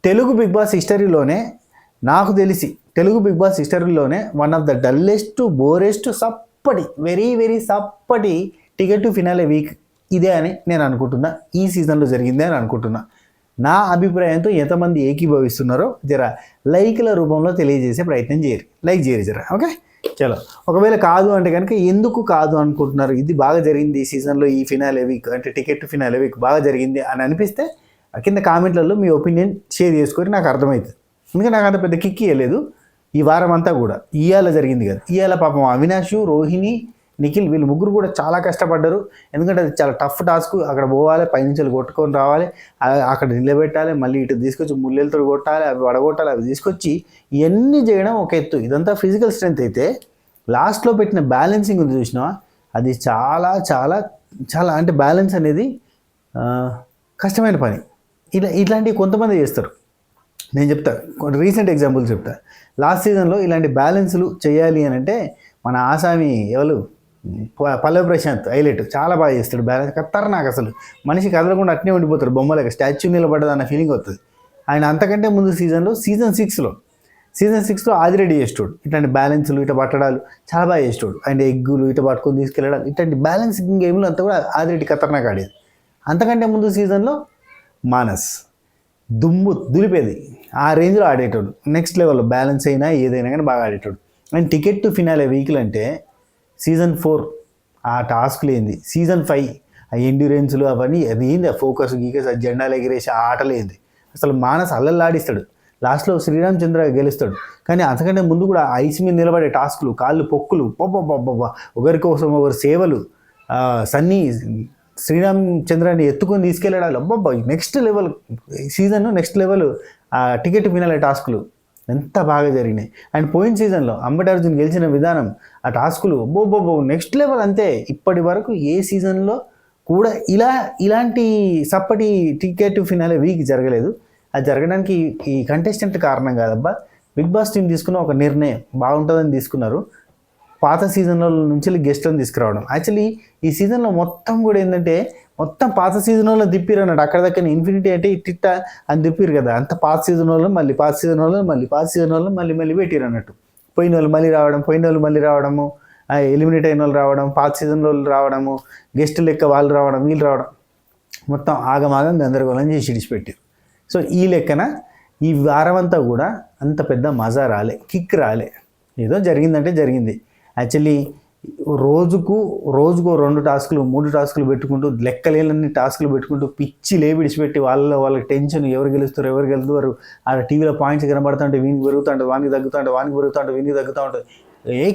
Telugu Bigg Boss హిస్టరీలోనే నాకు తెలిసి తెలుగు బిగ్ బాస్ హిస్టరీలోనే one of the dullest borest సప్పటి వెరీ వెరీ సప్పటి టికెట్ టు ఫినాలే వీక్ ఇదే అని నేను అనుకుంటున్నా. ఈ సీజన్లో జరిగిందే అని అనుకుంటున్నా. నా అభిప్రాయంతో ఎంతమంది ఏకీభవిస్తున్నారో జర లైక్ల రూపంలో తెలియజేసే ప్రయత్నం చేయరు. లైక్ చేయరు జర. ఓకే, చలో. ఒకవేళ కాదు అంటే కనుక ఎందుకు కాదు అనుకుంటున్నారు? ఇది బాగా జరిగింది ఈ సీజన్లో, ఈ ఫినాలే వీక్ అంటే టికెట్ టు ఫినాలే వీక్ బాగా జరిగింది అని అనిపిస్తే కింద కామెంట్లలో మీ ఒపీనియన్ షేర్ చేసుకొని నాకు అర్థమవుతుంది. ఎందుకంటే నాకు అంత పెద్ద కిక్ ఇవ్వలేదు ఈ వారం అంతా కూడా. ఇవాళ జరిగింది కదా, ఇవాళ పాపం అవినాష్, రోహిణి, నిఖిల్ వీళ్ళు ముగ్గురు కూడా చాలా కష్టపడ్డారు. ఎందుకంటే అది చాలా టఫ్ టాస్క్. అక్కడ పోవాలి, పైనుంచి కొట్టుకొని రావాలి, అక్కడ నిలబెట్టాలి, మళ్ళీ ఇటు తీసుకొచ్చి ముళ్ళెలతో కొట్టాలి, అవి వడగొట్టాలి, అవి తీసుకొచ్చి ఇవన్నీ చేయడం ఒక ఎత్తు. ఇదంతా ఫిజికల్ స్ట్రెంత్ అయితే లాస్ట్లో పెట్టిన బ్యాలెన్సింగ్ ఉంది చూసినావా, అది చాలా చాలా చాలా అంటే బ్యాలెన్స్ అనేది కష్టమైన పని. ఇట్లాంటివి కొంతమంది చేస్తారు. నేను చెప్తా, రీసెంట్ ఎగ్జాంపుల్స్ చెప్తా. లాస్ట్ సీజన్లో ఇలాంటి బ్యాలెన్స్లు చేయాలి అని అంటే మన ఆసామి ఎవరు పల్లవి ప్రశాంత్ హైలైట్ చాలా బాగా చేస్తాడు బ్యాలెన్స్. ఖతర్నాక్ అసలు. మనిషి కదలకుండా అట్నే ఉండిపోతారు, బొమ్మలకి స్టాచ్యూ నిలబడ్డది అన్న ఫీలింగ్ వస్తుంది. ఆయన అంతకంటే ముందు సీజన్లో సీజన్ సిక్స్లో ఆదిరెడ్డి చేస్తాడు ఇట్లాంటి బ్యాలెన్స్లు, ఇట్లా పట్టడాలు చాలా బాగా చేస్తాడు. అండ్ ఎగ్గులు ఇట్లా పట్టుకొని తీసుకెళ్ళడాలు, ఇట్లాంటి బ్యాలెన్సింగ్ గేమ్లు అంతా కూడా ఆదిరెడ్డి ఖతర్నాక్ ఆడేది. అంతకంటే ముందు సీజన్లో మానస్ దులిపేది, ఆ రేంజ్లో ఆడేటోడు. నెక్స్ట్ లెవెల్లో బ్యాలెన్స్ అయినా ఏదైనా కానీ బాగా ఆడేటోడు. అండ్ టికెట్ టు ఫినాలే వీక్లు అంటే సీజన్ 4 ఆ టాస్క్లు ఏంది, సీజన్ 5 ఆ ఎండ్యూరెన్స్లు అవన్నీ అది ఏంది, ఆ ఫోకస్ గీకస్ ఆ జెండాలు ఎగిరేసి ఆ ఆటలు ఏంది. అసలు మానస్ అల్లల్లాడిస్తాడు. లాస్ట్లో శ్రీరామచంద్ర గెలుస్తాడు. కానీ అంతకంటే ముందు కూడా ఐస్ మీద నిలబడే టాస్క్లు, కాళ్ళు పొక్కులు, ఒకరి కోసం ఒకరి సేవలు, సన్నీ శ్రీరామచంద్రాన్ని ఎత్తుకొని తీసుకెళ్ళడాలు, next level season, next level ticket finale టాస్కులు ఎంత బాగా జరిగినాయి. అండ్ పోయిన సీజన్లో అంబటి అర్జున్ గెలిచిన విధానం, ఆ టాస్కులు నెక్స్ట్ లెవెల్. అంతే, ఇప్పటి వరకు ఏ సీజన్లో కూడా ఇలాంటి సప్పటి టికెట్ ఫినాలే వీక్ జరగలేదు. అది జరగడానికి ఈ కంటెస్టెంట్ కారణం కాదబ్బా, బిగ్ బాస్ టీం తీసుకున్న ఒక నిర్ణయం బాగుంటుందని తీసుకున్నారు. పాత సీజన్ల నుంచి గెస్ట్లను తీసుకురావడం. యాక్చువల్లీ ఈ సీజన్లో మొత్తం కూడా ఏంటంటే మొత్తం పాత సీజన్లో దిప్పిరు అన్నట్టు. అక్కడ ఇన్ఫినిటీ అంటే ఇట్ట అని దిప్పిరు కదా, అంత పాత సీజన్లో మళ్ళీ పాత సీజన్లో మళ్ళీ పెట్టిరు అన్నట్టు. పోయిన వాళ్ళు మళ్ళీ రావడము, ఎలిమినేట్ అయిన వాళ్ళు రావడం, పాత సీజన్లో రావడము, గెస్ట్ లెక్క వాళ్ళు రావడం, వీళ్ళు రావడం, మొత్తం ఆగమాగం గందరగోళం చేసి ఇడిచిపెట్టారు. సో ఈ లెక్కన ఈ వారం అంతా కూడా అంత పెద్ద మజా రాలే, కిక్ రాలే. ఏదో జరిగిందంటే జరిగింది. యాక్చువల్లీ రోజుకు 2 టాస్కులు 3 టాస్కులు పెట్టుకుంటూ లెక్కలేని టాస్కులు పెట్టుకుంటూ పిచ్చి విడిచిపెట్టి వాళ్ళకి టెన్షన్, ఎవరు గెలుస్తారు ఆ టీవీలో పాయింట్స్ కనబడుతుంటే వీనికి పెరుగుతూ ఉంటుంది, వానికి వీనికి తగ్గుతూ ఉంటుంది,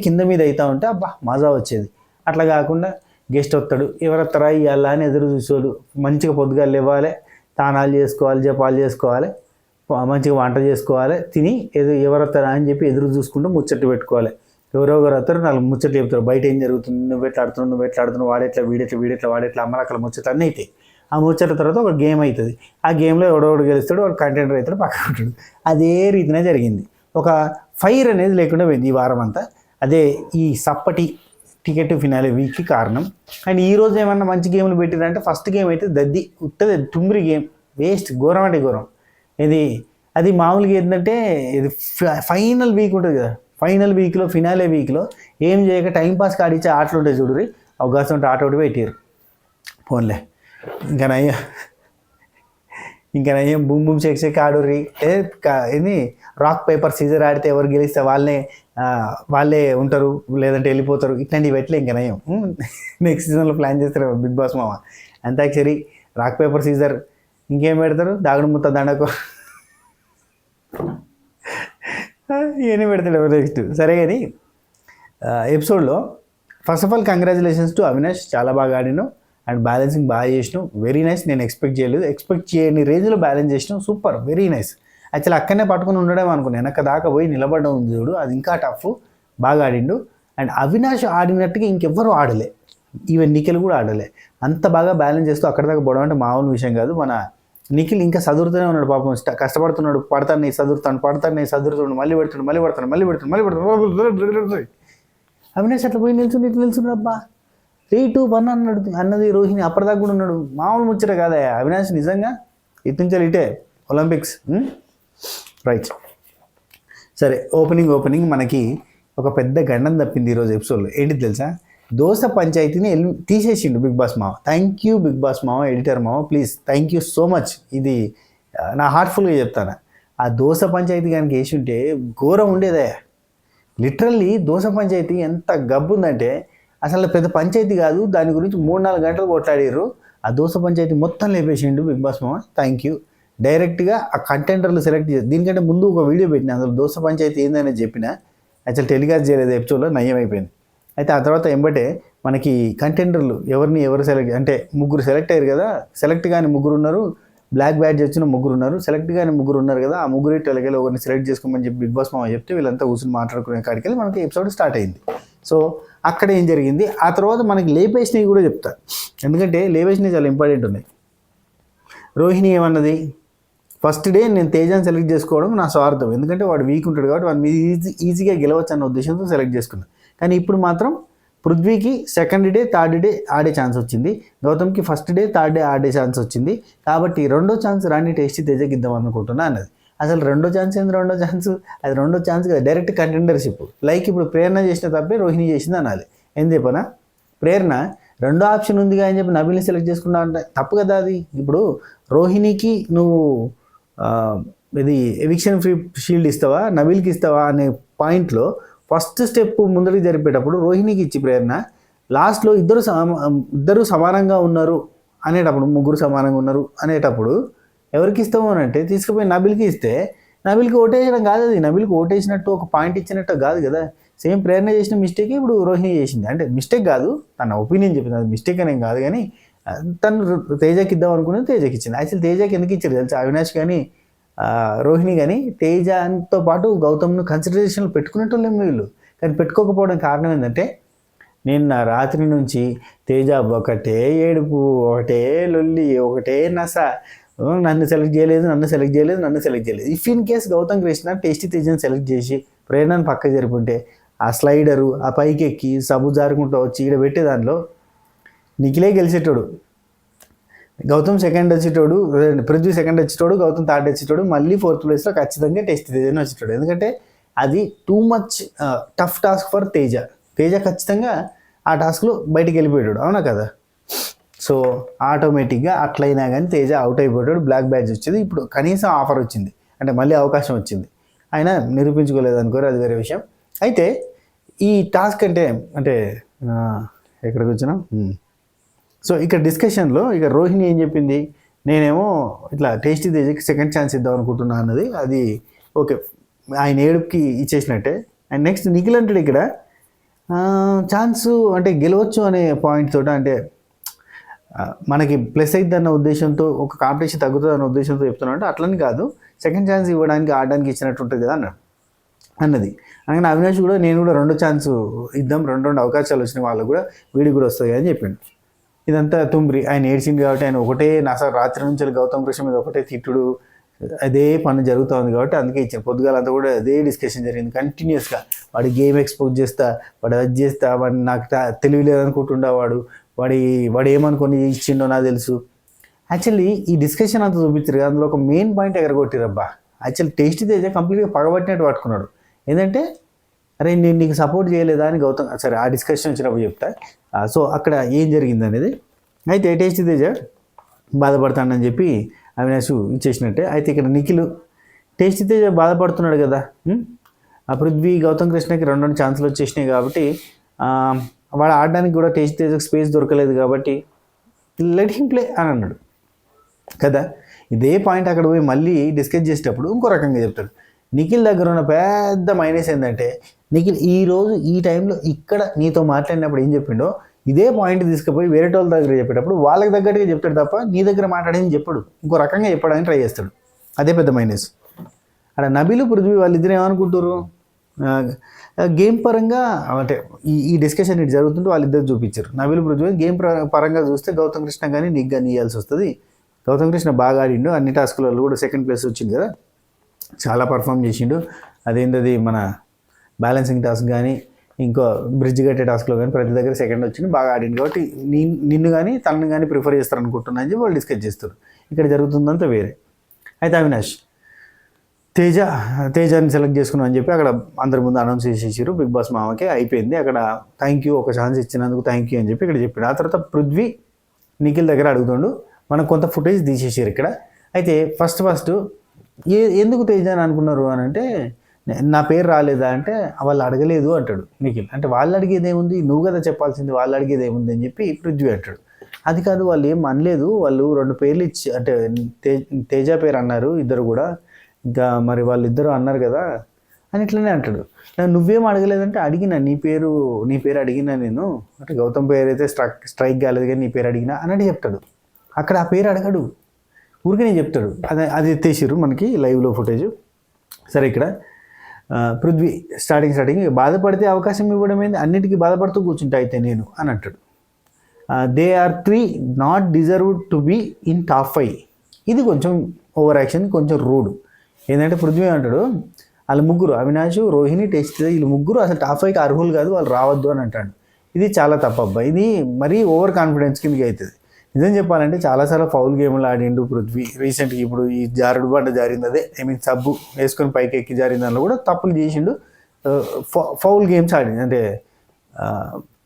కింద మీద అవుతూ ఉంటే అబ్బా మజా వచ్చేది. అట్లా కాకుండా గెస్ట్ వస్తాడు, ఎవరు వస్తారా ఇవ్వాలా అని ఎదురు చూసేవాడు. మంచిగా పొద్దుగా లేవాలి, తానాలు చేసుకోవాలి, జపాలు చేసుకోవాలి, మంచిగా వంట చేసుకోవాలి, తిని ఎవరు వస్తారా అని చెప్పి ఎదురు చూసుకుంటూ ముచ్చట్లు పెట్టుకోవాలి. ఎవరెవరు వస్తారు, 4 ముచ్చట్లు చెప్తారు. బయట ఏం జరుగుతుంది, నువ్వు ఎట్లా ఆడుతున్నావు, వాడెట్లా వీడెట్లా అమ్మలక్కల ముచ్చట్లు అన్నీ అవుతాయి. ఆ ముచ్చట్ల తర్వాత ఒక గేమ్ అవుతుంది. ఆ గేమ్లో ఎవడెవడు గెలుస్తాడు, వాడు కంటెండర్ అవుతాడు, పక్కన ఉంటాడు. అదే రీతినే జరిగింది. ఒక ఫైర్ అనేది లేకుండా పోయింది ఈ వారం అంతా. అదే ఈ సప్పటి టికెట్ ఫినాలే వీక్కి కారణం. అండ్ ఈరోజు ఏమన్నా మంచి గేమ్లు పెట్టిరంటే ఫస్ట్ గేమ్ అయితే దద్ది ఉట్టది, టుమ్రి గేమ్, వేస్ట్, ఘోరం అంటే ఘోరం. అది మామూలుగా ఏంటంటే ఇది ఫైనల్ వీక్ ఉంటుంది కదా, ఫైనల్ వీక్లో ఫినాలే వీక్లో ఏం చేయక టైంపాస్కి ఆడిచ్చే ఆటలు ఉంటాయి చూడరి, అవకాశం ఉంటే ఆట ఒకటి పెట్టారు. పోన్లే ఇంకా నయ్యం బూమ్ షేక్ ఆడుర్రి. ఇది రాక్ పేపర్ సీజర్ ఆడితే ఎవరు గెలిస్తే వాళ్ళే ఉంటారు, లేదంటే వెళ్ళిపోతారు. ఇట్లాంటివి పెట్టలే ఇంకా నయం. నెక్స్ట్ సీజన్లో ప్లాన్ చేస్తారు బిగ్ బాస్ మామ. అంతాక్షరి, రాక్ పేపర్ సీజర్, ఇంకేం పెడతారు, దాగుడు ముత్త దండకు ఇవన్నీ పెడతాడు నెక్స్ట్. సరే కానీ ఎపిసోడ్లో first of all congratulations to Avinash, చాలా బాగా ఆడినావు అండ్ బ్యాలెన్సింగ్ బాగా చేసినావు, వెరీ నైస్. నేను ఎక్స్పెక్ట్ చేయని రేంజ్లో బ్యాలెన్స్ చేసినావు, సూపర్, వెరీ నైస్. యాక్చువల్లీ అక్కడనే పట్టుకుని ఉండడం అనుకున్నాను, వెనక దాకా పోయి నిలబడడం ఉంది చూడు, అది ఇంకా టఫ్, బాగా ఆడిండు. అండ్ అవినాష్ ఆడినట్టుగా ఇంకెవ్వరూ ఆడలే, ఈవెన్ నిఖిల్ కూడా ఆడలే. అంత బాగా బ్యాలెన్స్ చేస్తూ అక్కడ దాకా పోవడం అంటే మామూలు విషయం కాదు. మన నిఖిల్ ఇంకా చదువుతూనే ఉన్నాడు పాపం, కష్టపడుతున్నాడు, పడతాను చదువుతాను, మళ్ళీ పెడుతున్నాడు. అవినాష్ అట్లా పోయి నిల్చున్నాడు. అబ్బా 3-2-1 అన్నది రోహిణి అప్పటిదాకా కూడా ఉన్నాడు. మామూలు ముచ్చట కాదా అవినాష్, నిజంగా ఇటు నుంచి ఇటే ఒలింపిక్స్ రైట్. సరే, ఓపెనింగ్ మనకి ఒక పెద్ద గండం తప్పింది ఈరోజు ఎపిసోడ్లో. ఏంటి తెలుసా? దోశ పంచాయతీని తీసేసిండు బిగ్ బాస్ మామ. థ్యాంక్ యూ బిగ్ బాస్ మామ, ఎడిటర్ మామ, please thank you so much. ఇది నా హార్ట్ఫుల్గా చెప్తాను. ఆ దోశ పంచాయతీ కనుక వేసి ఉంటే ఘోరం ఉండేదే. లిటరల్లీ దోశ పంచాయతీ ఎంత గబ్బు ఉందంటే అసలు పెద్ద పంచాయతీ కాదు, దాని గురించి 3-4 గంటలు కొట్లాడారు. ఆ దోశ పంచాయతీ మొత్తం లేపేసిండు బిగ్ బాస్ మామ. Thank you. డైరెక్ట్గా ఆ కంటెంటర్లు సెలెక్ట్ చేసి, దీనికంటే ముందు ఒక వీడియో పెట్టిన, అందులో దోశ పంచాయతీ ఏందని చెప్పిన, యాక్చువల్ టెలికాస్ట్ చేయలేదు ఎపిసోడ్లో, నయం అయిపోయింది. అయితే ఆ తర్వాత ఎంబటే మనకి కంటెంటర్లు ఎవరు సెలెక్ట్ అంటే 3 సెలెక్ట్ అయ్యారు కదా. సెలెక్ట్ కానీ 3 ఉన్నారు, బ్లాక్ బ్యాడ్జ్ వచ్చిన 3 ఉన్నారు, సెలెక్ట్ కానీ 3 ఉన్నారు కదా. ఆ 3 ఎలాగైనా ఒకరిని సెలెక్ట్ చేసుకోమని చెప్పి బిగ్ బాస్ మామ చెప్తే వీళ్ళంతా కూర్చొని మాట్లాడుకునే కాడికి వెళ్ళి మనకి ఎపిసోడ్ స్టార్ట్ అయింది. సో అక్కడ ఏం జరిగింది, ఆ తర్వాత మనకి లేపేసినవి కూడా చెప్తా, ఎందుకంటే లేపేసినవి చాలా ఇంపార్టెంట్ ఉన్నాయి. రోహిణి ఏమన్నది, ఫస్ట్ డే నేను తేజాన్ని సెలెక్ట్ చేసుకోవడం నా స్వార్థం, ఎందుకంటే వాడు వీక్ ఉంటాడు కాబట్టి వాడు ఈజీగా గెలవచ్చు అన్న ఉద్దేశంతో సెలెక్ట్ చేసుకున్నాను. కానీ ఇప్పుడు మాత్రం పృథ్వీకి సెకండ్ డే థర్డ్ డే ఆడే ఛాన్స్ వచ్చింది, గౌతమ్కి ఫస్ట్ డే థర్డ్ డే ఆడే ఛాన్స్ వచ్చింది, కాబట్టి రెండో ఛాన్స్ రాని టేస్టీ తేజకి ఇద్దాం అనుకుంటున్నా అన్నది. అసలు రెండో ఛాన్స్ ఏంది? రెండో ఛాన్స్ అది రెండో ఛాన్స్ కదా, డైరెక్ట్ కంటెండర్షిప్. లైక్ ఇప్పుడు ప్రేరణ చేసిన తప్పే రోహిణి చేసింది అనాలి. ఏం చెప్పనా, ప్రేరణ రెండో ఆప్షన్ ఉందిగా అని చెప్పి నబిల్ని సెలెక్ట్ చేసుకున్నా అంటే తప్పు కదా అది. ఇప్పుడు రోహిణికి నువ్వు ఇది ఎవిక్షన్ ఫ్రీ షీల్డ్ ఇస్తావా, నబిల్కి ఇస్తావా అనే పాయింట్లో ఫస్ట్ స్టెప్ ముందరికి జరిపేటప్పుడు రోహిణికి ఇచ్చి ప్రేరణ లాస్ట్లో ఇద్దరు సమానంగా ఉన్నారు అనేటప్పుడు, 3 సమానంగా ఉన్నారు అనేటప్పుడు ఎవరికి ఇస్తాము అని అంటే తీసుకుపోయి నబిల్కి ఇస్తే, నబిల్కి ఓటేయడం కాదు అది, నబిల్కి ఓటేసినట్టు ఒక పాయింట్ ఇచ్చినట్టు కాదు కదా. సేమ్ ప్రేరణ చేసిన మిస్టేక్ ఇప్పుడు రోహిణి చేసింది. అంటే మిస్టేక్ కాదు, తన ఒపీనియన్ చెప్పింది, అది మిస్టేక్ అనేం కాదు, కానీ తను తేజకి ఇద్దాం అనుకున్నది తేజకి ఇచ్చింది. యాక్చువల్ తేజకి ఎందుకు ఇచ్చారు తెలుసా, అవినాష్ కానీ రోహిణి కానీ తేజతో పాటు గౌతమ్ను కన్సిడరేషన్లో పెట్టుకునేటోళ్ళేమో వీళ్ళు. కానీ పెట్టుకోకపోవడం కారణం ఏంటంటే, నిన్న రాత్రి నుంచి తేజ ఒకటే ఏడుపు, ఒకటే లొల్లి, ఒకటే నస, నన్ను సెలెక్ట్ చేయలేదు. If in case Gautham Krishna tasty తేజని సెలెక్ట్ చేసి ప్రేరణను పక్కకు జరిపుంటే ఆ స్లైడరు ఆ పైకి ఎక్కి సబు జారుకుంటూ వచ్చి ఇక్కడ పెట్టే దానిలో నిఖిలే గెలిచేటోడు, గౌతమ్ సెకండ్ వచ్చేటోడు, పృథ్వీ సెకండ్ వచ్చేటోడు, గౌతమ్ థర్డ్ వచ్చేటోడు, మళ్ళీ 4th ప్లేస్లో ఖచ్చితంగా టేస్టీ తేజని వచ్చేటోడు. ఎందుకంటే అది too much tough task for Teja ఖచ్చితంగా ఆ టాస్క్లో బయటికి వెళ్ళిపోయాడు, అవునా కదా. సో ఆటోమేటిక్గా అట్లయినా కానీ తేజ అవుట్ అయిపోయాడు, బ్లాక్ బ్యాడ్జ్ వచ్చింది. ఇప్పుడు కనీసం ఆఫర్ వచ్చింది అంటే మళ్ళీ అవకాశం వచ్చింది, ఆయన నిరూపించుకోలేదు అనుకోరు, అది వేరే విషయం. అయితే ఈ టాస్క్ అంటే ఎక్కడికి వచ్చినా, సో ఇక్కడ డిస్కషన్లో ఇక రోహిణి ఏం చెప్పింది, నేనేమో ఇట్లా టేస్టీ తేజకి సెకండ్ ఛాన్స్ ఇద్దాం అనుకుంటున్నా అన్నది. అది ఓకే, ఆయన ఏడుపుకి ఇచ్చేసినట్టే. అండ్ నెక్స్ట్ నిఖిల్ అంటాడు ఇక్కడ ఛాన్సు అంటే గెలవచ్చు అనే పాయింట్ తోట, అంటే మనకి ప్లస్ అవుతుంది అన్న ఉద్దేశంతో, ఒక కాంపిటీషన్ తగ్గుతుంది అన్న ఉద్దేశంతో చెప్తున్నా అంటే అట్లని కాదు, సెకండ్ ఛాన్స్ ఇవ్వడానికి ఆడడానికి ఇచ్చినట్టు ఉంటుంది కదా అన్నది. అందుకని అవినాష్ కూడా నేను కూడా 2 ఛాన్స్ ఇద్దాం, 2 అవకాశాలు వచ్చినాయి వాళ్ళకు కూడా, వీడికి కూడా వస్తాయి అని చెప్పిండు. ఇదంతా తుంబ్రి, ఆయన ఏడ్చింది కాబట్టి ఆయన ఒకటే అసలు రాత్రి నుంచి గౌతమ్ కృష్ణ మీద ఒకటే తిట్టుడు, అదే పని జరుగుతూ ఉంది కాబట్టి అందుకే ఇచ్చాను. పొద్దుగాలంతా కూడా అదే డిస్కషన్ జరిగింది కంటిన్యూస్గా. వాడి గేమ్ ఎక్స్పోజ్ చేస్తా, వాడు అది చేస్తా, వాడు నాకు తెలివి లేదనుకుంటుండా, వాడు ఏమనుకొని ఇచ్చిండో నాకు తెలుసు. యాక్చువల్లీ ఈ డిస్కషన్ అంతా చూపించారు కదా, అందులో ఒక మెయిన్ పాయింట్ ఎగరగొట్టిరబ్బా. యాక్చువల్లీ టేస్టీ తేజ కంప్లీట్గా పగబట్టినట్టు పట్టుకున్నాడు. ఏంటంటే అరే నేను నీకు సపోర్ట్ చేయలేదా అని గౌతమ్, సరే ఆ డిస్కషన్ వచ్చినప్పుడు చెప్తా. సో అక్కడ ఏం జరిగింది అనేది, అయితే టేస్టీ తేజ బాధపడతాడని చెప్పి అవినాష్ ఇచ్చేసినట్టే. అయితే ఇక్కడ నిఖిల్ టేస్టీ తేజ బాధపడుతున్నాడు కదా, ఆ పృథ్వీ గౌతమ్ కృష్ణకి 2 ఛాన్సులు వచ్చేసినాయి కాబట్టి వాడు ఆడడానికి కూడా టేస్టీ తేజకు స్పేస్ దొరకలేదు కాబట్టి లెట్ హిమ్ ప్లే అని అన్నాడు కదా. ఇదే పాయింట్ అక్కడ పోయి మళ్ళీ డిస్కస్ చేసేటప్పుడు ఇంకో రకంగా చెప్తాడు. నిఖిల్ దగ్గర ఉన్న పెద్ద మైనస్ ఏంటంటే, నిఖిల్ ఈరోజు ఈ టైంలో ఇక్కడ నీతో మాట్లాడినప్పుడు ఏం చెప్పిండో ఇదే పాయింట్ తీసుకుపోయి వేరే వాళ్ళ దగ్గర చెప్పేటప్పుడు వాళ్ళకి తగ్గట్టుగా చెప్తాడు తప్ప నీ దగ్గర మాట్లాడేది చెప్పడు, ఇంకో రకంగా చెప్పడానికి ట్రై చేస్తాడు. అదే పెద్ద మైనస్. అక్కడ నబీలు పృథ్వీ వాళ్ళిద్దరు ఏమనుకుంటారు, గేమ్ పరంగా అంటే ఈ డిస్కషన్ ఇటు జరుగుతుంటే వాళ్ళిద్దరు చూపించారు. నబీలు పృథ్వీ గేమ్ పరంగా చూస్తే గౌతమ్ కృష్ణ కానీ నీకు కానీ ఇవ్వాల్సి వస్తుంది. గౌతమ్ కృష్ణ బాగా ఆడిండు, అన్ని టాస్కులలో కూడా సెకండ్ ప్లేస్ వచ్చింది కదా, చాలా పర్ఫామ్ చేసిండు. అదేంటది మన బ్యాలెన్సింగ్ టాస్క్ కానీ ఇంకో బ్రిడ్జ్ కట్టే టాస్క్లో కానీ ప్రతి దగ్గర సెకండ్ వచ్చింది, బాగా ఆడింది కాబట్టి నిన్ను కానీ తనను కానీ ప్రిఫర్ చేస్తారనుకుంటున్నా అని చెప్పి వాళ్ళు డిస్కస్ చేస్తారు. ఇక్కడ జరుగుతుందంతా వేరే. అయితే అవినాష్ తేజ తేజాని సెలెక్ట్ చేసుకున్నాం అని చెప్పి అక్కడ అందరి ముందు అనౌన్స్ చేసేసారు బిగ్ బాస్ మామకి. అయిపోయింది అక్కడ. థ్యాంక్ యూ, ఒక ఛాన్స్ ఇచ్చినందుకు థ్యాంక్ యూ అని చెప్పి ఇక్కడ చెప్పాడు. ఆ తర్వాత పృథ్వీ నిఖిల్ దగ్గర అడుగుతుండు. మనకు కొంత ఫుటేజ్ తీసేసారు ఇక్కడ. అయితే ఫస్ట్ ఎందుకు తేజ అని అనుకున్నారు అని అంటే, నా పేరు రాలేదా అంటే వాళ్ళు అడగలేదు అంటాడు నిఖిల్. అంటే వాళ్ళు అడిగేది ఏముంది, నువ్వు కదా చెప్పాల్సింది, వాళ్ళు అడిగేది ఏముంది అని చెప్పి పృథ్వీ అంటాడు. అది కాదు, వాళ్ళు ఏం అనలేదు, వాళ్ళు 2 పేర్లు ఇచ్చి అంటే తేజ పేరు అన్నారు ఇద్దరు కూడా, ఇంకా మరి వాళ్ళిద్దరూ అన్నారు కదా అని ఇట్లనే అంటాడు. నువ్వేం అడగలేదంటే అడిగినా, నీ పేరు అడిగినా నేను, అంటే గౌతమ్ పేరు అయితే స్ట్రైక్ కాలేదు కానీ నీ పేరు అడిగినా అని చెప్తాడు. అక్కడ ఆ పేరు అడగడు, ఊరికే నేను చెప్తాడు. అది ఎత్తేసారు మనకి లైవ్లో ఫుటేజ్. సరే, ఇక్కడ పృథ్వీ స్టార్టింగ్ బాధపడితే అవకాశం ఇవ్వడం ఏంది, అన్నిటికీ బాధపడుతూ కూర్చుంటా అయితే నేను అని అంటాడు. They are 3 not deserve to be in top 5. ఇది కొంచెం ఓవర్ యాక్షన్, కొంచెం రూడ్. ఏంటంటే పృథ్వీ అంటాడు వాళ్ళు ముగ్గురు, అవినాష్, రోహిణి, టెస్ట్, వీళ్ళు ముగ్గురు అసలు టాప్ 5కి అర్హులు కాదు, వాళ్ళు రావద్దు అని అంటాడు. ఇది చాలా తప్పబ్బా. ఇది మరీ ఓవర్ కాన్ఫిడెన్స్ కిందకి అవుతుంది. నిజం చెప్పాలంటే చాలాసార్లు ఫౌల్ గేమ్లు ఆడిండు పృథ్వీ. రీసెంట్గా ఇప్పుడు ఈ జారుడు బండ జారింది, అదే సబ్బు వేసుకొని పైకి ఎక్కి జారిన దానిలో కూడా తప్పులు చేసిండు. ఫౌల్ గేమ్స్ ఆడింది, అంటే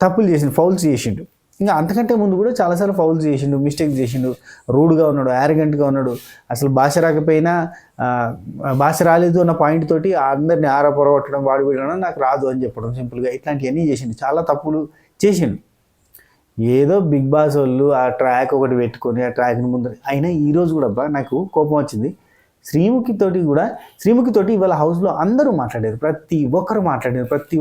తప్పులు చేసిండు, ఫౌల్స్ చేసిండు. ఇంకా అంతకంటే ముందు కూడా చాలాసార్లు ఫౌల్స్ చేసిండు, మిస్టేక్స్ చేసిండు, రూడ్గా ఉన్నాడు, యారగెంట్గా ఉన్నాడు. అసలు భాష రాకపోయినా భాష రాలేదు అన్న పాయింట్ తోటి అందరిని ఆరపొరగొట్టడం, వాడు వీడడం, నాకు రాదు అని చెప్పడం సింపుల్గా, ఇట్లాంటివన్నీ చేసిండు. చాలా తప్పులు చేసిండు. ఏదో బిగ్ బాస్ వాళ్ళు ఆ ట్రాక్ ఒకటి పెట్టుకొని ఆ ట్రాక్ని ముందు అయినా ఈరోజు కూడా అబ్బా నాకు కోపం వచ్చింది. శ్రీముఖితోటి ఇవాళ హౌస్లో అందరూ మాట్లాడారు, ప్రతి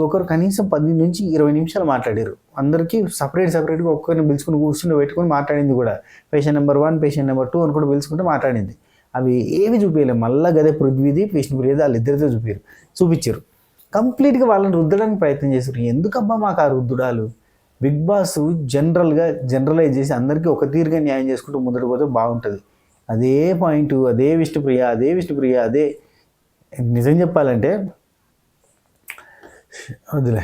ఒక్కరు కనీసం 10 నుంచి 20 నిమిషాలు మాట్లాడారు. అందరికీ సపరేట్గా ఒక్కరిని పిలుచుకుని పెట్టుకొని మాట్లాడింది కూడా. పేషెంట్ నెంబర్ 1, పేషెంట్ నెంబర్ 2 అని కూడా పిలుచుకుంటే మాట్లాడింది. అవి ఏవి చూపించలేము. మళ్ళీ గదే పృథ్వీది, విష్ణుప్రియది వాళ్ళిద్దరితో చూపించారు. కంప్లీట్గా వాళ్ళని రుద్దడానికి ప్రయత్నం చేశారు. ఎందుకబ్బా మాకు ఆ రుద్దుడాలు? బిగ్ బాస్ జనరలైజ్ చేసి అందరికీ ఒక తీరుగా న్యాయం చేసుకుంటూ ముందడు పోతే బాగుంటుంది. అదే పాయింట్, అదే విష్ణుప్రియ అదే. నిజం చెప్పాలంటే వద్దులే,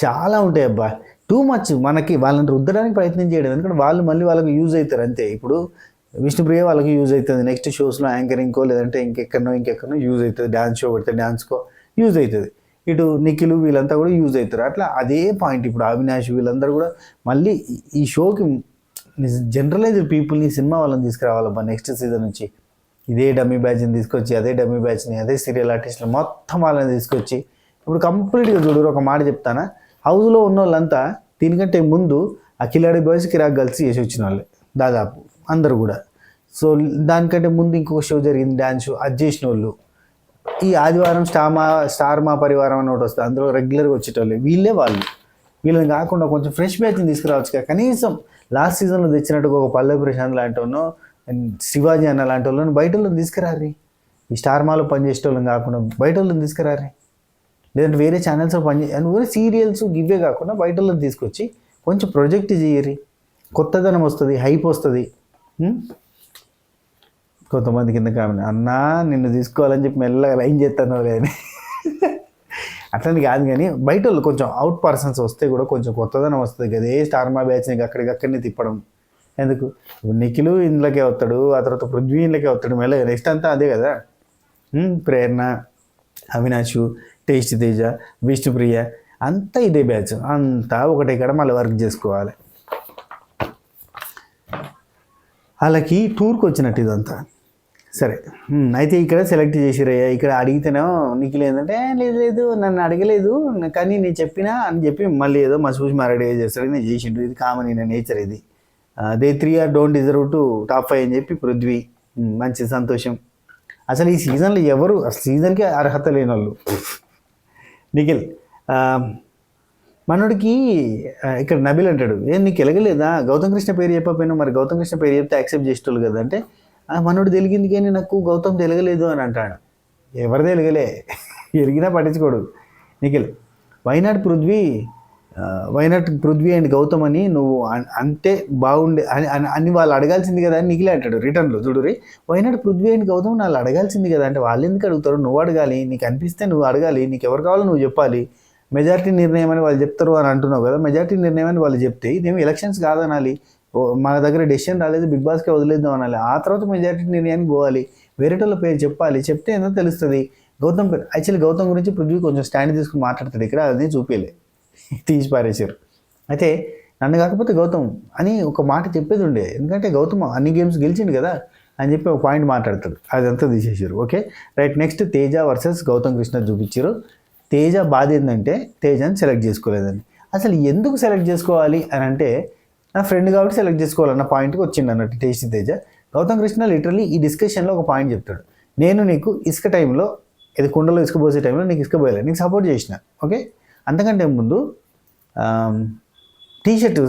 చాలా ఉంటాయి అబ్బా, టూ మచ్. మనకి వాళ్ళని రుద్దడానికి ప్రయత్నం చేయడం, ఎందుకంటే వాళ్ళు మళ్ళీ వాళ్ళకి యూజ్ అవుతారు అంతే. ఇప్పుడు విష్ణుప్రియ వాళ్ళకి యూజ్ అవుతుంది, నెక్స్ట్ షోస్లో యాంకరింగ్కో లేదంటే ఇంకెక్కడనో యూజ్ అవుతుంది, డ్యాన్స్ షో పెడితే డ్యాన్స్కో యూజ్ అవుతుంది. ఇటు నిఖిల్ వీళ్ళంతా కూడా యూజ్ అవుతారు. అట్లా అదే పాయింట్. ఇప్పుడు అవినాష్ వీళ్ళందరూ కూడా మళ్ళీ ఈ షోకి జనరలైజ్డ్ పీపుల్ని, సినిమా వాళ్ళని తీసుకురావాలబ్బా నెక్స్ట్ సీజన్ నుంచి. ఇదే డమ్మీ బ్యాచ్ని తీసుకొచ్చి, అదే డమ్మీ బ్యాచ్ని, అదే సీరియల్ ఆర్టిస్టులు మొత్తం వాళ్ళని తీసుకొచ్చి ఇప్పుడు కంప్లీట్గా చూడరు. ఒక మాట చెప్తానా, హౌస్లో ఉన్న వాళ్ళంతా దీనికంటే ముందు అఖిలాడి బాయ్స్ కిరాక్ కలిసి చేసి వచ్చిన వాళ్ళే దాదాపు అందరూ కూడా. సో దానికంటే ముందు ఇంకొక షో జరిగింది డ్యాన్స్ షో, అది చేసిన వాళ్ళు. ఈ ఆదివారం స్టార్ మా పరివారం అని ఒకటి వస్తుంది, అందులో రెగ్యులర్గా వచ్చేటోళ్ళు వీళ్ళని కాకుండా కొంచెం ఫ్రెష్ బ్యాచ్ని తీసుకురావచ్చు కదా. కనీసం లాస్ట్ సీజన్లో తెచ్చినట్టుగా ఒక పల్లవి ప్రశాంత్ లాంటి వాళ్ళను, శివాజీ అన్న లాంటి వాళ్ళని బయట వాళ్ళని తీసుకురారి. ఈ స్టార్ మాలో పనిచేసే వాళ్ళని కాకుండా బయట వాళ్ళని తీసుకురారి. లేదంటే వేరే ఛానల్స్లో వేరే సీరియల్స్ ఇవే కాకుండా బయట వాళ్ళని తీసుకొచ్చి కొంచెం ప్రొజెక్ట్ చేయరి. కొత్తదనం వస్తుంది, హైప్ వస్తుంది. కొంతమంది కింద కామెంట్, అన్నా నిన్ను తీసుకోవాలని చెప్పి మెల్లగా లైన్ చేస్తాను అని. అట్లని కాదు, కానీ బయట వాళ్ళు కొంచెం అవుట్ పర్సన్స్ వస్తే కూడా కొంచెం కొత్తదనం వస్తుంది కదా. ఏ స్టార్ మా బ్యాచ్ని అక్కడికక్కడనే తిప్పడం ఎందుకు? నిఖిల్ ఇందులోకే వస్తాడు, ఆ తర్వాత పృథ్వీ ఇందులోకే వస్తాడు, మెల్లగా నెక్స్ట్ అంతా అదే కదా. ప్రేరణ, అవినాష్, టేస్ట్ తేజ, విష్ణుప్రియ అంతా ఇదే బ్యాచ్, అంతా ఒకటే కాడ మళ్ళీ వర్క్ చేసుకోవాలి. వాళ్ళకి టూర్కి వచ్చినట్టు ఇదంతా. సరే, అయితే ఇక్కడ సెలెక్ట్ చేసిరయ్యా. ఇక్కడ అడిగితేనో నిఖిల్ ఏంటంటే లేదు నన్ను అడగలేదు, కానీ నేను చెప్పినా అని చెప్పి మళ్ళీ ఏదో మసూసి మారడి చేస్తాడు, నేను చేసిండు. ఇది కామన్ ఇన్ నేచర్. ఇది they 3 are don't deserve to top 5 అని చెప్పి పృథ్వీ. మంచి సంతోషం. అసలు ఈ సీజన్లో ఎవరు సీజన్కి అర్హత లేని వాళ్ళు. నిఖిల్ మనోడికి ఇక్కడ నబిల్ అంటాడు, నీకు ఎలగలేదా గౌతమ్ కృష్ణ పేరు చెప్పకపోయినా, మరి గౌతమ్ కృష్ణ పేరు చెప్తే యాక్సెప్ట్ చేసేటోళ్ళు కదా అంటే, మనోడు తెలిగింది కానీ నాకు గౌతమ్ తెలియలేదు అని అంటాడు. ఎవరు తెలియలే, ఎరిగినా పట్టించుకోడు నిఖిల్. వైనాట్ పృథ్వీ అండ్ గౌతమ్ అని నువ్వు అంటే బాగుండే అని వాళ్ళు అడగాల్సింది కదా అని నిఖిల్ అంటాడు రిటర్న్లో. చూడురి, వైనాట్ పృథ్వీ అండ్ గౌతమ్ వాళ్ళు అడగాల్సింది కదా అంటే, వాళ్ళు ఎందుకు అడుగుతారు? నువ్వు అడగాలి, నీకు అనిపిస్తే నువ్వు అడగాలి, నీకు ఎవరు కావాలో నువ్వు చెప్పాలి. మెజారిటీ నిర్ణయం అని వాళ్ళు చెప్తారు అని అంటున్నావు కదా, మెజారిటీ నిర్ణయం అని వాళ్ళు చెప్తే ఇదేమి ఎలక్షన్స్ కాదనాలి. మా దగ్గర డెసిషన్ రాలేదు, బిగ్ బాస్కే వదిలేద్దాం అనాలి. ఆ తర్వాత మెజారిటీ నిర్ణయానికి పోవాలి. వేరేటోళ్ళ పేరు చెప్పాలి, చెప్తే ఏందో తెలుస్తుంది. గౌతమ్ పేరు యాక్చువల్లీ గౌతమ్ గురించి పృథ్వీ కొంచెం స్టాండ్ తీసుకుని మాట్లాడతాడు ఇక్కడ, అది చూపించలే, తీసి పారేశారు. అయితే నన్ను కాకపోతే గౌతమ్ అని ఒక మాట చెప్పేది ఉండే, ఎందుకంటే గౌతమ్ అన్ని గేమ్స్ గెలిచిండు కదా అని చెప్పి ఒక పాయింట్ మాట్లాడతాడు, అదంతా తీసేసారు. Okay right. Next Teja versus Gautam Krishna చూపించారు. తేజ బాధ ఏంటంటే తేజని సెలెక్ట్ చేసుకోలేదని. అసలు ఎందుకు సెలెక్ట్ చేసుకోవాలి అని అంటే నా ఫ్రెండ్ కాబట్టి సెలెక్ట్ చేసుకోవాలన్న పాయింట్కి వచ్చిండు అన్నట్టు టేస్టీ తేజ. గౌతమ్ కృష్ణ లిటరల్లీ ఈ డిస్కషన్లో ఒక పాయింట్ చెప్తాడు, నేను నీకు ఇసుక టైంలో, ఇది కుండలో ఇసుక పోసే టైంలో నీకు ఇసుక పోయలే, నీకు సపోర్ట్ చేసిన, ఓకే. అంతకంటే ముందు టీషర్ట్,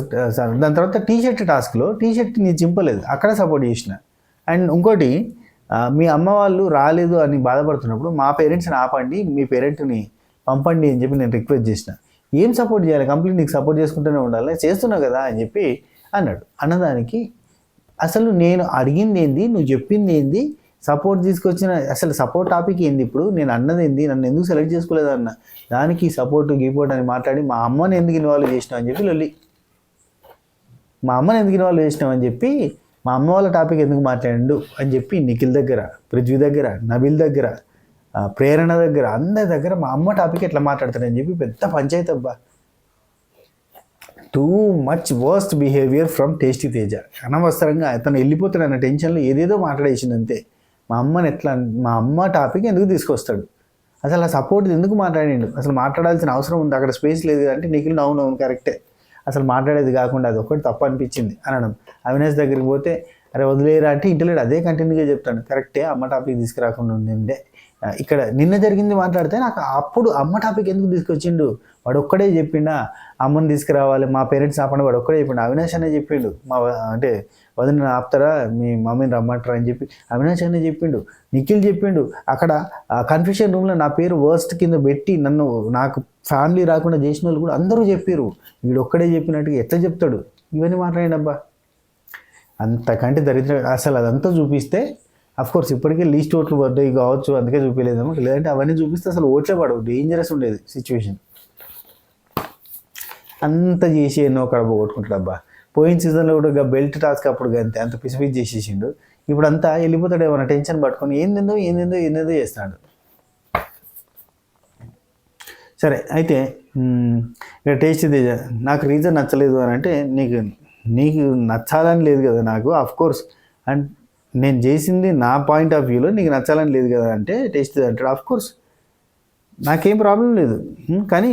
దాని తర్వాత టీషర్ట్ టాస్క్లో టీషర్ట్ నీ చింపలేదు, అక్కడ సపోర్ట్ చేసిన. అండ్ ఇంకోటి, మీ అమ్మ వాళ్ళు రాలేదు అని బాధపడుతున్నప్పుడు మా పేరెంట్స్ని ఆపండి, మీ పేరెంట్ని పంపండి అని చెప్పి నేను రిక్వెస్ట్ చేసిన. ఏం సపోర్ట్ చేయాలి, కంప్లీట్ నీకు సపోర్ట్ చేసుకుంటూనే ఉండాలి, చేస్తున్నావు కదా అని చెప్పి అన్నాడు. అన్నదానికి అసలు నేను అడిగింది ఏంది, నువ్వు చెప్పింది ఏంది, సపోర్ట్ తీసుకొచ్చిన అసలు సపోర్ట్ టాపిక్ ఏంది, ఇప్పుడు నేను అన్నది ఏంది, నన్ను ఎందుకు సెలెక్ట్ చేసుకోలేదు అన్న దానికి సపోర్ట్ గీపోర్ట్ అని మాట్లాడి మా అమ్మని ఎందుకు ఇన్వాల్వ్ చేసినావు అని చెప్పి లొల్లి. మా అమ్మని ఎందుకు ఇన్వాల్వ్ చేసినావు అని చెప్పి, మా అమ్మ వాళ్ళ టాపిక్ ఎందుకు మాట్లాడిండు అని చెప్పి నిఖిల్ దగ్గర, పృథ్వీ దగ్గర, నబిల్ దగ్గర, ప్రేరణ దగ్గర, అందరి దగ్గర మా అమ్మ టాపిక్ ఎట్లా మాట్లాడతాడని చెప్పి పెద్ద పంచాయతీ అబ్బా. Too much worst behaviour from tasty Teja. అనవసరంగా అతను వెళ్ళిపోతాడు అన్న టెన్షన్లో ఏదేదో మాట్లాడేసింది అంతే. మా అమ్మని ఎట్లా, మా అమ్మ టాపిక్ ఎందుకు తీసుకొస్తాడు, అసలు ఆ సపోర్ట్ ఎందుకు మాట్లాడిండు, అసలు మాట్లాడాల్సిన అవసరం ఉంది, అక్కడ స్పేస్ లేదు అంటే నిఖిల్ అవును కరెక్టే, అసలు మాట్లాడేది కాకుండా అది ఒకటి తప్పు అనిపించింది అనడం. అవినాష్ దగ్గరికి పోతే అరే వదిలేరా అంటే ఇంటలేడు, అదే కంటిన్యూగా చెప్తాను, కరెక్టే అమ్మ టాపిక్ తీసుకురాకుండా ఉండే. ఇక్కడ నిన్న జరిగింది మాట్లాడితే నాకు అప్పుడు అమ్మ టాపిక్ ఎందుకు తీసుకొచ్చిండు, వాడు ఒక్కడే చెప్పిండా అమ్మని తీసుకురావాలి, మా పేరెంట్స్ ఆపండి, వాడు ఒక్కడే చెప్పిండు. అవినాష్ అనే చెప్పిండు, అంటే వదిన ఆపుతారా మీ మమ్మీని రమ్మంటారా అని చెప్పి అవినాష్ అనే చెప్పిండు, నిఖిల్ చెప్పిండు. అక్కడ కన్ఫ్యూషన్ రూమ్లో నా పేరు వర్స్ట్ కింద పెట్టి నన్ను, నాకు ఫ్యామిలీ రాకుండా చేసిన వాళ్ళు కూడా అందరూ చెప్పారు, వీడు ఒక్కడే చెప్పినట్టుగా ఎట్లా చెప్తాడు, ఇవన్నీ మాట్లాడండి. అంతకంటే దరిద్ర అసలు అదంతా చూపిస్తే అఫ్కోర్స్ ఇప్పటికే లీస్ట్ ఓట్లు పడ్డాయి కావచ్చు, అందుకే చూపించలేదేమో, లేదంటే అవన్నీ చూపిస్తే అసలు ఓట్లే పడవు, డేంజరస్ ఉండేది సిచ్యువేషన్. అంత చేసి ఎన్నో కడప కొట్టుకుంటాడు. పోయిన సీజన్లో కూడా బెల్ట్ టాస్క్ అప్పుడు అంతే, అంత పిసిపిసి చేసేసిండు. ఇప్పుడు అంతా వెళ్ళిపోతాడు ఏమన్నా టెన్షన్ పట్టుకొని ఏందేందో చేస్తాడు. సరే అయితే ఇక్కడ టేస్ట్ తేజ నాకు రీజన్ నచ్చలేదు అని అంటే నీకు నచ్చాలని లేదు కదా నాకు, కోర్స్ అండ్ నేను చేసింది నా పాయింట్ ఆఫ్ వ్యూలో నీకు నచ్చాలని లేదు కదా అంటే టేస్ట్ అంటాడు. కోర్స్ నాకేం ప్రాబ్లం లేదు, కానీ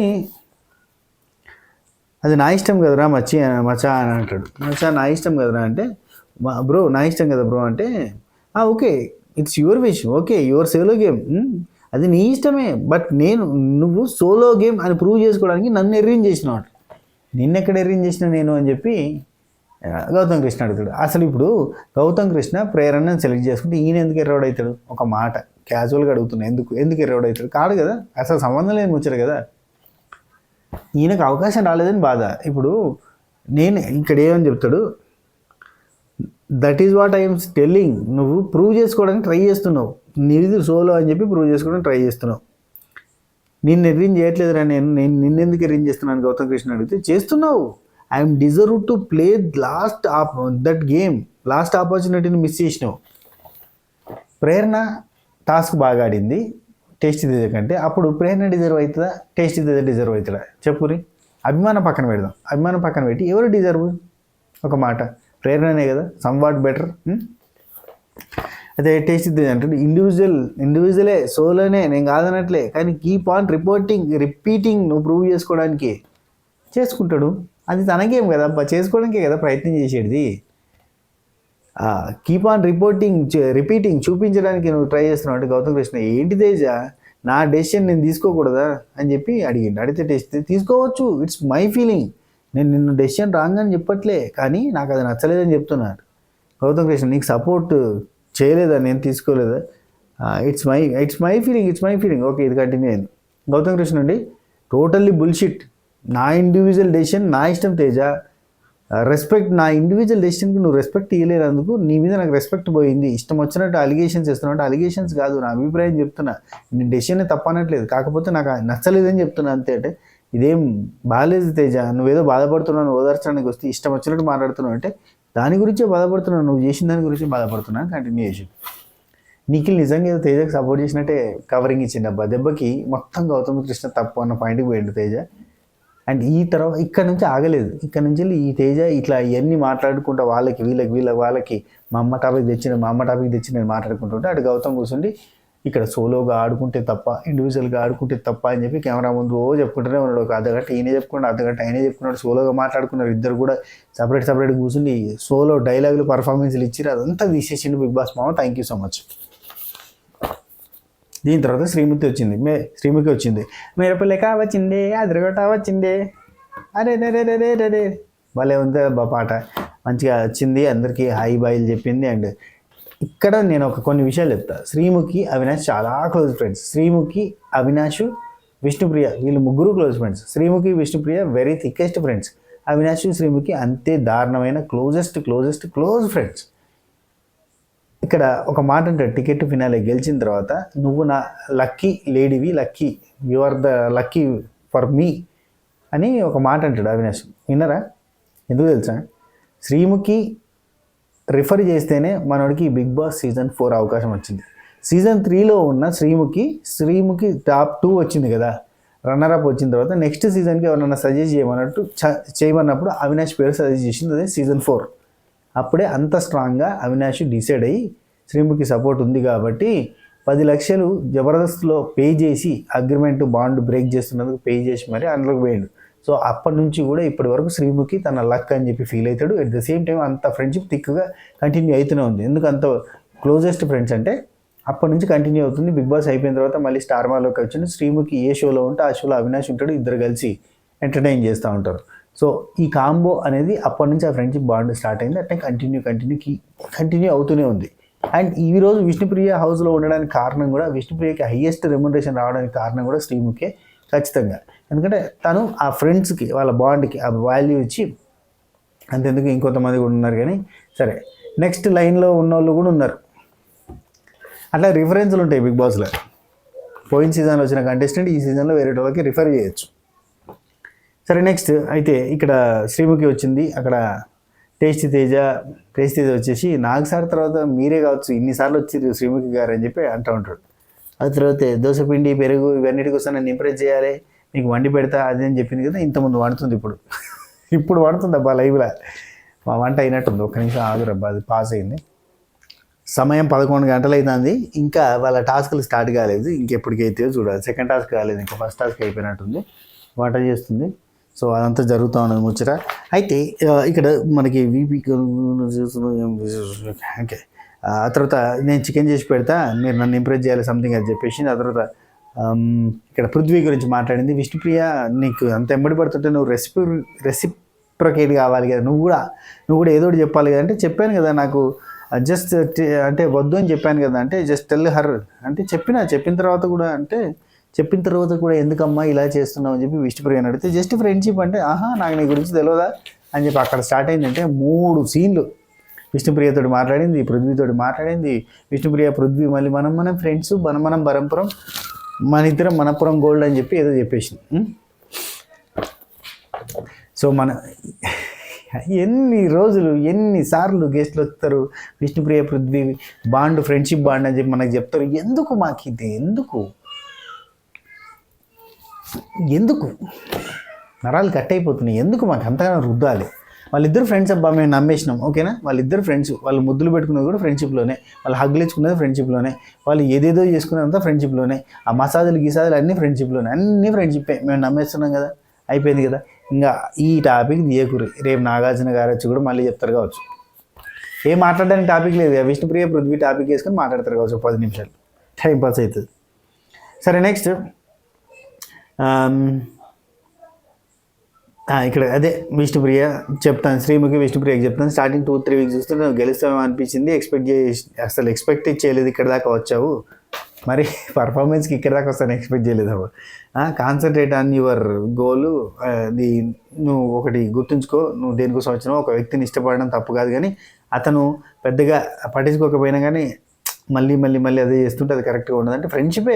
అది నా ఇష్టం కదరా మచ్చా అని అంటాడు. మచ్చా నా ఇష్టం కదరా అంటే బ్రో నా ఇష్టం కదా బ్రో అంటే okay it's your wish, okay your solo game, అది నీ ఇష్టమే, బట్ నువ్వు సోలో గేమ్ అని ప్రూవ్ చేసుకోవడానికి నన్ను ఎర్రింగ్ చేసినావు, నిన్నెక్కడ ఎర్రింగ్ చేసినా నేను అని చెప్పి గౌతమ్ కృష్ణ అడుగుతాడు. అసలు ఇప్పుడు గౌతమ్ కృష్ణ ప్రేరణను సెలెక్ట్ చేసుకుంటే ఈయన ఎందుకు ఎర్రౌడ్ అవుతాడు, ఒక మాట క్యాజువల్గా అడుగుతున్నా, ఎందుకు ఎర్రౌడ్ అవుతాడు, కాదు కదా, అసలు సంబంధం లేని ముచ్చరు కదా, ఈయనకు అవకాశం రాలేదని బాధ. ఇప్పుడు నేను ఇక్కడ ఏమని చెప్తాడు, that is what I'm telling, నువ్వు ప్రూవ్ చేసుకోవడానికి ట్రై చేస్తున్నావు, నీది సోలో అని చెప్పి ప్రూవ్ చేసుకోవడానికి ట్రై చేస్తున్నావు, నిన్ను ఎర్రింగ్ చేయట్లేదురా, నేను నిన్నెందుకు ఎర్రింగ్ చేస్తున్నాను గౌతమ్ కృష్ణ అడిగితే చేస్తున్నావు. I'm deserve to play that game, last ఆపర్చునిటీని మిస్ చేసినావు. ప్రేరణ టాస్క్ బాగా ఆడింది టేస్టీ తేజ కంటే, అప్పుడు ప్రేరణ డిజర్వ్ అవుతుందా టేస్టీ తేజ డిజర్వ్ అవుతుందా చెప్పురి. అభిమానం పక్కన పెడదాం, అభిమానం పక్కన పెట్టి ఎవరు డిజర్వ్, ఒక మాట ప్రేరణనే కదా సమ్వాట్ బెటర్. అదే టేస్టీ తేజ అంటే ఇండివిజువలే సోలోనే, నేను కాదనట్లే, కానీ కీప్ ఆన్ రిపీటింగ్ నువ్వు ప్రూవ్ చేసుకోవడానికి చేసుకుంటాడు, అది తనకేం కదా చేసుకోవడానికే కదా ప్రయత్నం చేసేది. కీప్ ఆన్ రిపీటింగ్ చూపించడానికి నువ్వు ట్రై చేస్తున్నావు అంటే గౌతమ్ కృష్ణ ఏంటి తేజ నా డెసిషన్ నేను తీసుకోకూడదా అని చెప్పి అడిగితే టేస్ట్ తీసుకోవచ్చు, ఇట్స్ మై ఫీలింగ్, నేను నిన్ను డెసిషన్ రాంగ్ అని చెప్పట్లే, కానీ నాకు అది నచ్చలేదని చెప్తున్నాను. గౌతమ్ కృష్ణ నీకు సపోర్ట్ చేయలేదా, నేను తీసుకోలేదా, ఇట్స్ మై ఫీలింగ్ ఓకే ఇది కంటిన్యూ అయింది. గౌతమ్ కృష్ణ అండి టోటల్లీ బుల్షిట్, నా ఇండివిజువల్ డెసిషన్ నా ఇష్టం తేజ, రెస్పెక్ట్ నా ఇండివిజువల్ డెసిషన్కి నువ్వు రెస్పెక్ట్ ఇవ్వలేనందుకు నీ మీద నాకు రెస్పెక్ట్ పోయింది, ఇష్టం వచ్చినట్టు అలిగేషన్స్ ఇస్తున్నావు, అలిగేషన్స్ కాదు నా అభిప్రాయం చెప్తున్నా, నేను డెసిషన్ తప్పనట్లేదు, కాకపోతే నాకు నచ్చలేదని చెప్తున్నా అంతే. అంటే ఇదేం బాగాలేదు తేజ, నువ్వేదో బాధపడుతున్నావు, ఓదార్చడానికి వస్తే ఇష్టం వచ్చినట్టు మాట్లాడుతున్నావు అంటే దాని గురించే బాధపడుతున్నావు, నువ్వు చేసిన దాని గురించి బాధపడుతున్నాను కంటిన్యూ చేసి. నిఖిల్ నిజంగా ఏదో తేజకి సపోర్ట్ చేసినట్టే కవరింగ్ ఇచ్చిండు అబ్బా. దెబ్బకి మొత్తం గౌతమ్ కృష్ణ తప్పు అన్న పాయింట్కి పోయిండు తేజ. అండ్ ఈ తర్వాత ఇక్కడ నుంచి ఆగలేదు. ఇక్కడ నుంచి ఈ తేజ ఇట్లా ఇవన్నీ మాట్లాడుకుంటా వాళ్ళకి మా అమ్మ టాపిక్ తెచ్చి నేను మాట్లాడుకుంటుంటే అటు గౌతమ్ కూర్చుండి ఇక్కడ సోలోగా ఆడుకుంటే తప్ప, ఇండివిజువల్గా ఆడుకుంటే తప్ప అని చెప్పి కెమెరా ముందు చెప్పుకుంటూనే ఉన్నాడు. ఒక అర్ధగంట ఆయనే చెప్పుకున్నాడు. సోలోగా మాట్లాడుకున్నారు ఇద్దరు కూడా. సపరేట్ కూర్చుని సోలో డైలాగులు పర్ఫార్మెన్స్లు ఇచ్చి అదంతా తీసేసిండు బిగ్ బాస్ మామ. Thank you so much. దీని తర్వాత శ్రీముఖి వచ్చింది. మిరపలేక వచ్చిండే, అదరగొట్ట వచ్చిండే, అరే భలే ఉంది పాట, మంచిగా వచ్చింది. అందరికీ హాయ్ బాయ్లు చెప్పింది. అండ్ ఇక్కడ నేను కొన్ని విషయాలు చెప్తా. శ్రీముఖి అవినాష్ చాలా క్లోజ్ ఫ్రెండ్స్. శ్రీముఖి, అవినాష్, విష్ణుప్రియ వీళ్ళు ముగ్గురు close friends. Sreemukhi, Vishnupriya very thickest friends. Avinash, Sreemukhi అంతే దారుణమైన క్లోజ్ ఫ్రెండ్స్. ఇక్కడ ఒక మాట అంటాడు, టికెట్ ఫినాలే గెలిచిన తర్వాత నువ్వు నా లక్కీ లేడీవి, you are the lucky for me అని ఒక మాట అంటాడు అవినాష్. విన్నారా? ఎందుకు తెలుసా? శ్రీముఖి రిఫర్ చేస్తేనే మనోడికి బిగ్ బాస్ సీజన్ 4 అవకాశం వచ్చింది. సీజన్ 3లో ఉన్న శ్రీముఖి టాప్ 2 వచ్చింది కదా, రన్నరప్ వచ్చిన తర్వాత నెక్స్ట్ సీజన్కి ఎవరన్నా సజెస్ట్ చేయమన్నప్పుడు అవినాష్ పేరు సజెస్ట్ చేసింది. అదే సీజన్ 4. అప్పుడే అంత స్ట్రాంగ్గా అవినాష్ డిసైడ్ అయ్యి శ్రీముఖి సపోర్ట్ ఉంది కాబట్టి 10 లక్షలు జబర్దస్త్లో పే చేసి అగ్రిమెంట్ బాండ్ బ్రేక్ చేస్తున్నందుకు పే చేసి మరి అందులోకి పోయిండు. సో అప్పటి నుంచి కూడా ఇప్పటి వరకు శ్రీముఖి తన లక్ అని చెప్పి ఫీల్ అవుతాడు. అట్ ద సేమ్ టైం అంత ఫ్రెండ్షిప్ థిక్గా కంటిన్యూ అవుతూనే ఉంది. ఎందుకు అంత క్లోజెస్ట్ ఫ్రెండ్స్ అంటే అప్పటి నుంచి కంటిన్యూ అవుతుంది. బిగ్ బాస్ అయిపోయిన తర్వాత మళ్ళీ స్టార్ మాలోకి వచ్చింది. శ్రీముఖి ఏ షోలో ఉంటే ఆ షోలో అవినాష్ ఉంటాడు. ఇద్దరు కలిసి ఎంటర్టైన్ చేస్తూ ఉంటారు. సో ఈ కాంబో అనేది అప్పటి నుంచి ఆ ఫ్రెండ్షిప్ బాండ్ స్టార్ట్ అయింది. అంటే కంటిన్యూ అవుతూనే ఉంది. అండ్ ఈరోజు విష్ణుప్రియ హౌస్లో ఉండడానికి కారణం కూడా, విష్ణుప్రియకి హైయెస్ట్ రెమ్యునరేషన్ రావడానికి కారణం కూడా శ్రీముఖే ఖచ్చితంగా. ఎందుకంటే తను ఆ ఫ్రెండ్స్కి వాళ్ళ బాండ్కి ఆ వాల్యూ ఇచ్చి, అంతెందుకు ఇంకొంతమంది కూడా ఉన్నారు. కానీ సరే, నెక్స్ట్ లైన్లో ఉన్న వాళ్ళు కూడా ఉన్నారు. అట్లా రిఫరెన్స్లు ఉంటాయి బిగ్ బాస్లో. పోయిన సీజన్లో వచ్చిన కంటెస్టెంట్ ఈ సీజన్లో వేరే వాళ్ళకి రిఫర్ చేయొచ్చు. సరే, నెక్స్ట్ అయితే ఇక్కడ శ్రీముఖి వచ్చింది. అక్కడ టేస్టీ తేజ వచ్చేసి 4 సార్లు తర్వాత మీరే కావచ్చు ఇన్నిసార్లు వచ్చి శ్రీముఖి గారు అని చెప్పి అంటూ ఉంటాడు. ఆ తర్వాత దోశ పిండి, పెరుగు ఇవన్నిటి కోసం నన్ను ఇంప్రెస్ చేయాలి, మీకు వండి పెడతా అది అని చెప్పింది కదా. ఇంతకుముందు వండుతుంది, ఇప్పుడు వండుతుంది అబ్బా లైవ్లో. మా వంట అయినట్టుంది. ఒక్క నిమిషం ఆగురబ్బా, అది పాస్ అయింది. సమయం 11 గంటలు అవుతుంది. ఇంకా వాళ్ళ టాస్క్లు స్టార్ట్ కాలేదు. ఇంకెప్పటికైతే చూడాలి. సెకండ్ టాస్క్ కాలేదు, ఇంకా ఫస్ట్ టాస్క్ అయిపోయినట్టుంది. వంట చేస్తుంది. సో అదంతా జరుగుతూ ఉన్నది ముచ్చట. అయితే ఇక్కడ మనకి వీపీ ఓకే. ఆ తర్వాత నేను చికెన్ చేసి పెడతా, మీరు నన్ను ఇంప్రెస్ చేయాలి సంథింగ్ అని చెప్పేసి. ఆ తర్వాత ఇక్కడ పృథ్వీ గురించి మాట్లాడింది. విష్ణుప్రియ, నీకు అంత ఎంబడి పడుతుంటే నువ్వు రెసిప్రొకేట్ కావాలి కదా, నువ్వు కూడా ఏదో ఒకటి చెప్పాలి కదా. అంటే చెప్పాను కదా, నాకు జస్ట్ అంటే వద్దు అని చెప్పాను కదా. అంటే జస్ట్ టెల్ హర్ అంటే చెప్పిన తర్వాత కూడా ఎందుకమ్మా ఇలా చేస్తున్నావు అని చెప్పి విష్ణుప్రియని అడిగితే, జస్ట్ ఫ్రెండ్షిప్ అంటే నాకు నీ గురించి తెలియదా అని చెప్పి అక్కడ స్టార్ట్ అయిందంటే 3 సీన్లు. విష్ణుప్రియతో మాట్లాడింది, పృథ్వీతో మాట్లాడింది. విష్ణుప్రియ, పృథ్వీ మళ్ళీ మనం ఫ్రెండ్స్, మనం బరంపురం, మన ఇద్దరం మనపురం గోల్డ్ అని చెప్పి ఏదో చెప్పేసింది. సో ఎన్నిసార్లు గెస్ట్లు వస్తారు, Vishnupriya Prithvi bond, friendship bond అని చెప్పి మనకు చెప్తారు. ఎందుకు మాకు ఇది? ఎందుకు నరాలు కట్ అయిపోతున్నాయి? ఎందుకు మాకు అంతగానో రుద్దాలి? వాళ్ళిద్దరు ఫ్రెండ్స్ అబ్బా, మేము నమ్మేసినాం, ఓకేనా? వాళ్ళిద్దరు ఫ్రెండ్స్. వాళ్ళు ముద్దులు పెట్టుకున్నది కూడా ఫ్రెండ్షిప్లోనే, వాళ్ళు హగ్గులు ఇచ్చుకున్నది ఫ్రెండ్షిప్లోనే, వాళ్ళు ఏదేదో చేసుకున్నదంతా ఫ్రెండ్షిప్లోనే, ఆ మసాజులు గీసాజులు అన్నీ ఫ్రెండ్షిప్లోనే, అన్నీ ఫ్రెండ్షిప్పే. మేము నమ్మేస్తున్నాం కదా, అయిపోయింది కదా. ఇంకా ఈ టాపిక్ తీయకూరి. రేపు నాగార్జున గారు వచ్చి కూడా మళ్ళీ చెప్తారు కావచ్చు. ఏం మాట్లాడడానికి టాపిక్ లేదు. విష్ణుప్రియ పృథ్వీ టాపిక్ వేసుకొని మాట్లాడతారు కావచ్చు 10 నిమిషాలు, టైం పాస్ అవుతుంది. సరే, నెక్స్ట్ ఇక్కడ అదే శ్రీముఖి విష్ణుప్రియకి చెప్తాను. స్టార్టింగ్ 2-3 వీక్స్ చూస్తే నువ్వు గెలుస్తామేమో అనిపించింది, అసలు ఎక్స్పెక్ట్ చేయలేదు ఇక్కడ దాకా వచ్చావు, మరి పర్ఫార్మెన్స్కి ఇక్కడ దాకా వస్తాను ఎక్స్పెక్ట్ చేయలేదు. కాన్సన్ట్రేట్ ఆన్ యువర్ గోలు. నువ్వు ఒకటి గుర్తుంచుకో, నువ్వు దేనికోసం వచ్చినావు. ఒక వ్యక్తిని ఇష్టపడడం తప్పు కాదు, కానీ అతను పెద్దగా పట్టించుకోకపోయినా కానీ మళ్ళీ అదే చేస్తుంటే అది కరెక్ట్గా ఉండదు. అంటే ఫ్రెండ్షిప్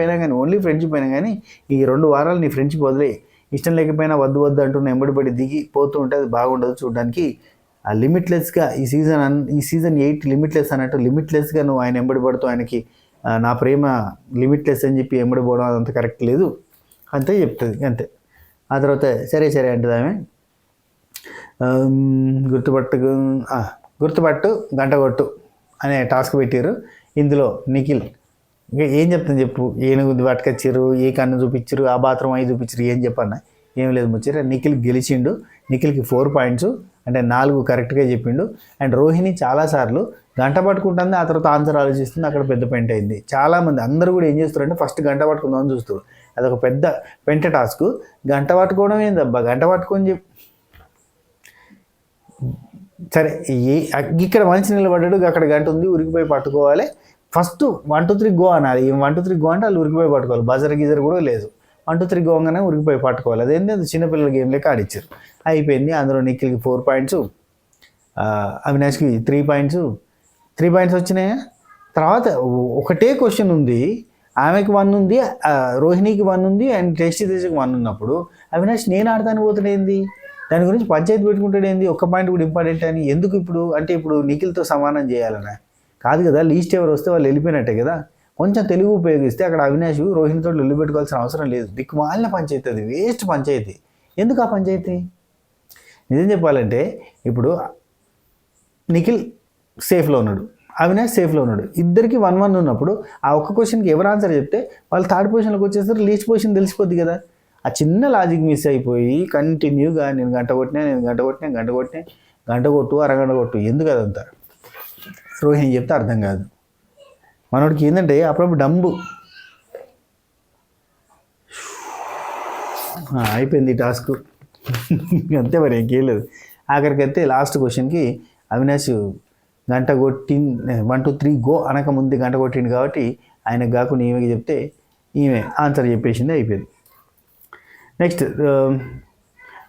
అయినా కానీ, ఓన్లీ ఫ్రెండ్షిప్ అయినా కానీ ఈ 2 వారాలు నీ ఫ్రెండ్షిప్ వదిలే. ఇష్టం లేకపోయినా వద్దు అంటూ ఎంబడిపడి దిగి పోతూ ఉంటే అది బాగుండదు చూడడానికి. ఆ లిమిట్లెస్గా ఈ సీజన్ 8 లిమిట్లెస్ అన్నట్టు లిమిట్లెస్గా నువ్వు ఆయన ఎంబడి పడుతూ ఆయనకి నా ప్రేమ లిమిట్లెస్ అని చెప్పి ఎంబడి పోవడం అదంతా కరెక్ట్ లేదు అంతే చెప్తుంది అంతే. ఆ తర్వాత సరే సరే అంటుంది ఆమె. గుర్తుపట్టు గంట కొట్టు అనే టాస్క్ పెట్టారు. ఇందులో నిఖిల్ ఇంకా ఏం చెప్తాను చెప్పు, ఏనుగు పట్టుకొచ్చారు, ఏ కన్ను చూపించారు, ఆ బాత్రూమ్ అవి చూపించారు, ఏం చెప్పన్నా ఏం లేదు ముచ్చారు. నిఖిల్ గెలిచిండు. నిఖిల్కి 4 పాయింట్స్ అంటే 4 కరెక్ట్గా చెప్పిండు. అండ్ రోహిణి చాలాసార్లు గంట పట్టుకుంటుంది, ఆ తర్వాత ఆన్సర్ ఆలోచిస్తుంది, అక్కడ పెద్ద పెంట అయింది. చాలామంది అందరూ కూడా ఏం చేస్తారంటే ఫస్ట్ గంట పట్టుకుందామని చూస్తారు, అదొక పెద్ద పెంట టాస్క్. గంట పట్టుకోవడం ఏందబ్బా, గంట పట్టుకొని చెప్పి సరే ఇక్కడ మనిషి నిలబడ్డాడు, అక్కడ గంట ఉంది, ఉరికిపోయి పట్టుకోవాలి. ఫస్ట్ 1 2 3 గో అనాలి. 1 2 3 గో అంటే వాళ్ళు ఉరికిపోయి పట్టుకోవాలి, బజర్ గీజర్ కూడా లేదు. 1 2 3 గోగానే ఉరికిపోయి పట్టుకోవాలి. అదేంటి అది చిన్నపిల్లల గేమ్ లెక్క ఆడిచ్చారు. అయిపోయింది. అందులో నిఖిల్కి 4 పాయింట్స్, అవినాష్కి 3 పాయింట్స్. 3 పాయింట్స్ వచ్చినాయా. తర్వాత ఒకటే క్వశ్చన్ ఉంది, ఆమెకి 1 ఉంది, రోహిణికి 1 ఉంది, అండ్ టేస్టీ తేజకి 1 ఉన్నప్పుడు అవినాష్ నేను ఆడతాను పోతున్నాయింది, దాని గురించి పంచాయతీ పెట్టుకుంటాడు ఏంది, ఒక్క పాయింట్ కూడా ఇంపార్టెంట్ అని ఎందుకు ఇప్పుడు అంటే ఇప్పుడు నిఖిల్తో సమానం చేయాలన్నా కాదు కదా. లీస్ట్ ఎవరు వస్తే వాళ్ళు వెళ్ళిపోయినట్టే కదా. కొంచెం తెలుగు ఉపయోగిస్తే అక్కడ అవినాష్ రోహిణితో లొల్లి పెట్టుకోవాల్సిన అవసరం లేదు. దిక్కుమాలిన పంచాయతీ, అది వేస్ట్ పంచాయతీ. ఎందుకు ఆ పంచాయతీ? నిజం చెప్పాలంటే ఇప్పుడు నిఖిల్ సేఫ్లో ఉన్నాడు, అవినాష్ సేఫ్లో ఉన్నాడు, ఇద్దరికి 1-1 ఉన్నప్పుడు ఆ ఒక్క క్వశ్చన్కి ఎవరు ఆన్సర్ చెప్తే వాళ్ళు థర్డ్ పొజిషన్లోకి వచ్చేస్తారు, లీస్ట్ పొజిషన్ తెలిసిపోద్ది కదా. ఆ చిన్న లాజిక్ మిస్ అయిపోయి కంటిన్యూగా నేను గంట కొట్టు అరగంట కొట్టు ఎందుకు అదంతా రోహిణి చెప్తే అర్థం కాదు. మనోడికి ఏంటంటే అప్పుడప్పుడు డంబు అయిపోయింది టాస్క్ అంతే, మరి ఇంకేం లేదు. ఆఖరికైతే లాస్ట్ క్వశ్చన్కి అవినాష్ గంట కొట్టి 1 2 3 గో అనక ముందు గంట కొట్టిండు కాబట్టి ఆయనకు కాకుండా ఈమెకి చెప్తే ఈమె ఆన్సర్ చెప్పేసింది, అయిపోయింది. నెక్స్ట్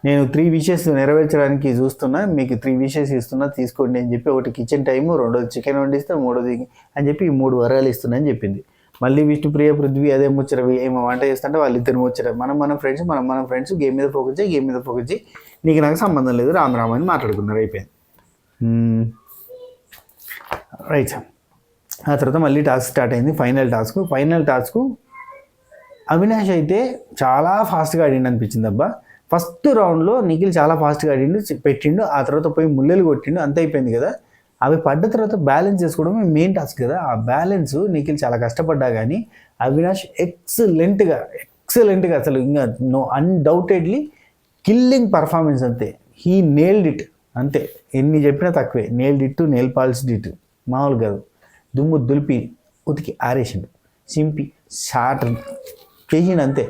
నేను 3 విషెస్ నెరవేర్చడానికి చూస్తున్నా, మీకు 3 విషెస్ ఇస్తున్నా తీసుకోండి అని చెప్పి, ఒకటి కిచెన్ టైము, రెండోది చికెన్ వండిస్తే, మూడోది అని చెప్పి 3 వరాలు ఇస్తున్నా అని చెప్పింది. మళ్ళీ విష్ణుప్రియ పృథ్వీ అదే ముచ్చర ఏమో వంట చేస్తుంటే వాళ్ళిద్దరు ముచ్చర మనం ఫ్రెండ్స్ గేమ్ మీద ఫోకస్ చేయి, నీకు నాకు సంబంధం లేదు, రామ్ అని మాట్లాడుకున్నారు, అయిపోయింది. రైట్. ఆ తర్వాత మళ్ళీ టాస్క్ స్టార్ట్ అయింది. ఫైనల్ టాస్క్ అవినాష్ అయితే చాలా ఫాస్ట్గా ఆడిండు అనిపించింది అబ్బా. ఫస్ట్ రౌండ్లో నిఖిల్ చాలా ఫాస్ట్గా ఆడిండు, పెట్టిండు, ఆ తర్వాత పోయి ముల్లెలు కొట్టిండు, అంత అయిపోయింది కదా. అవి పడ్డ తర్వాత బ్యాలెన్స్ చేసుకోవడమే మెయిన్ టాస్క్ కదా. ఆ బ్యాలెన్స్ నిఖిల్ చాలా కష్టపడ్డా కానీ అవినాష్ ఎక్సలెంట్గా అసలు ఇంకా అన్డౌటెడ్లీ కిల్లింగ్ పర్ఫార్మెన్స్ అంతే. హీ నేల్డ్ ఇట్ అంతే, ఎన్ని చెప్పినా తక్కువే. Nailed it, nail polished it, మామూలు కాదు. దుమ్ము దులిపి ఉతికి ఆరేసిండు, చింపి షాట్ చేసిండు, అంతే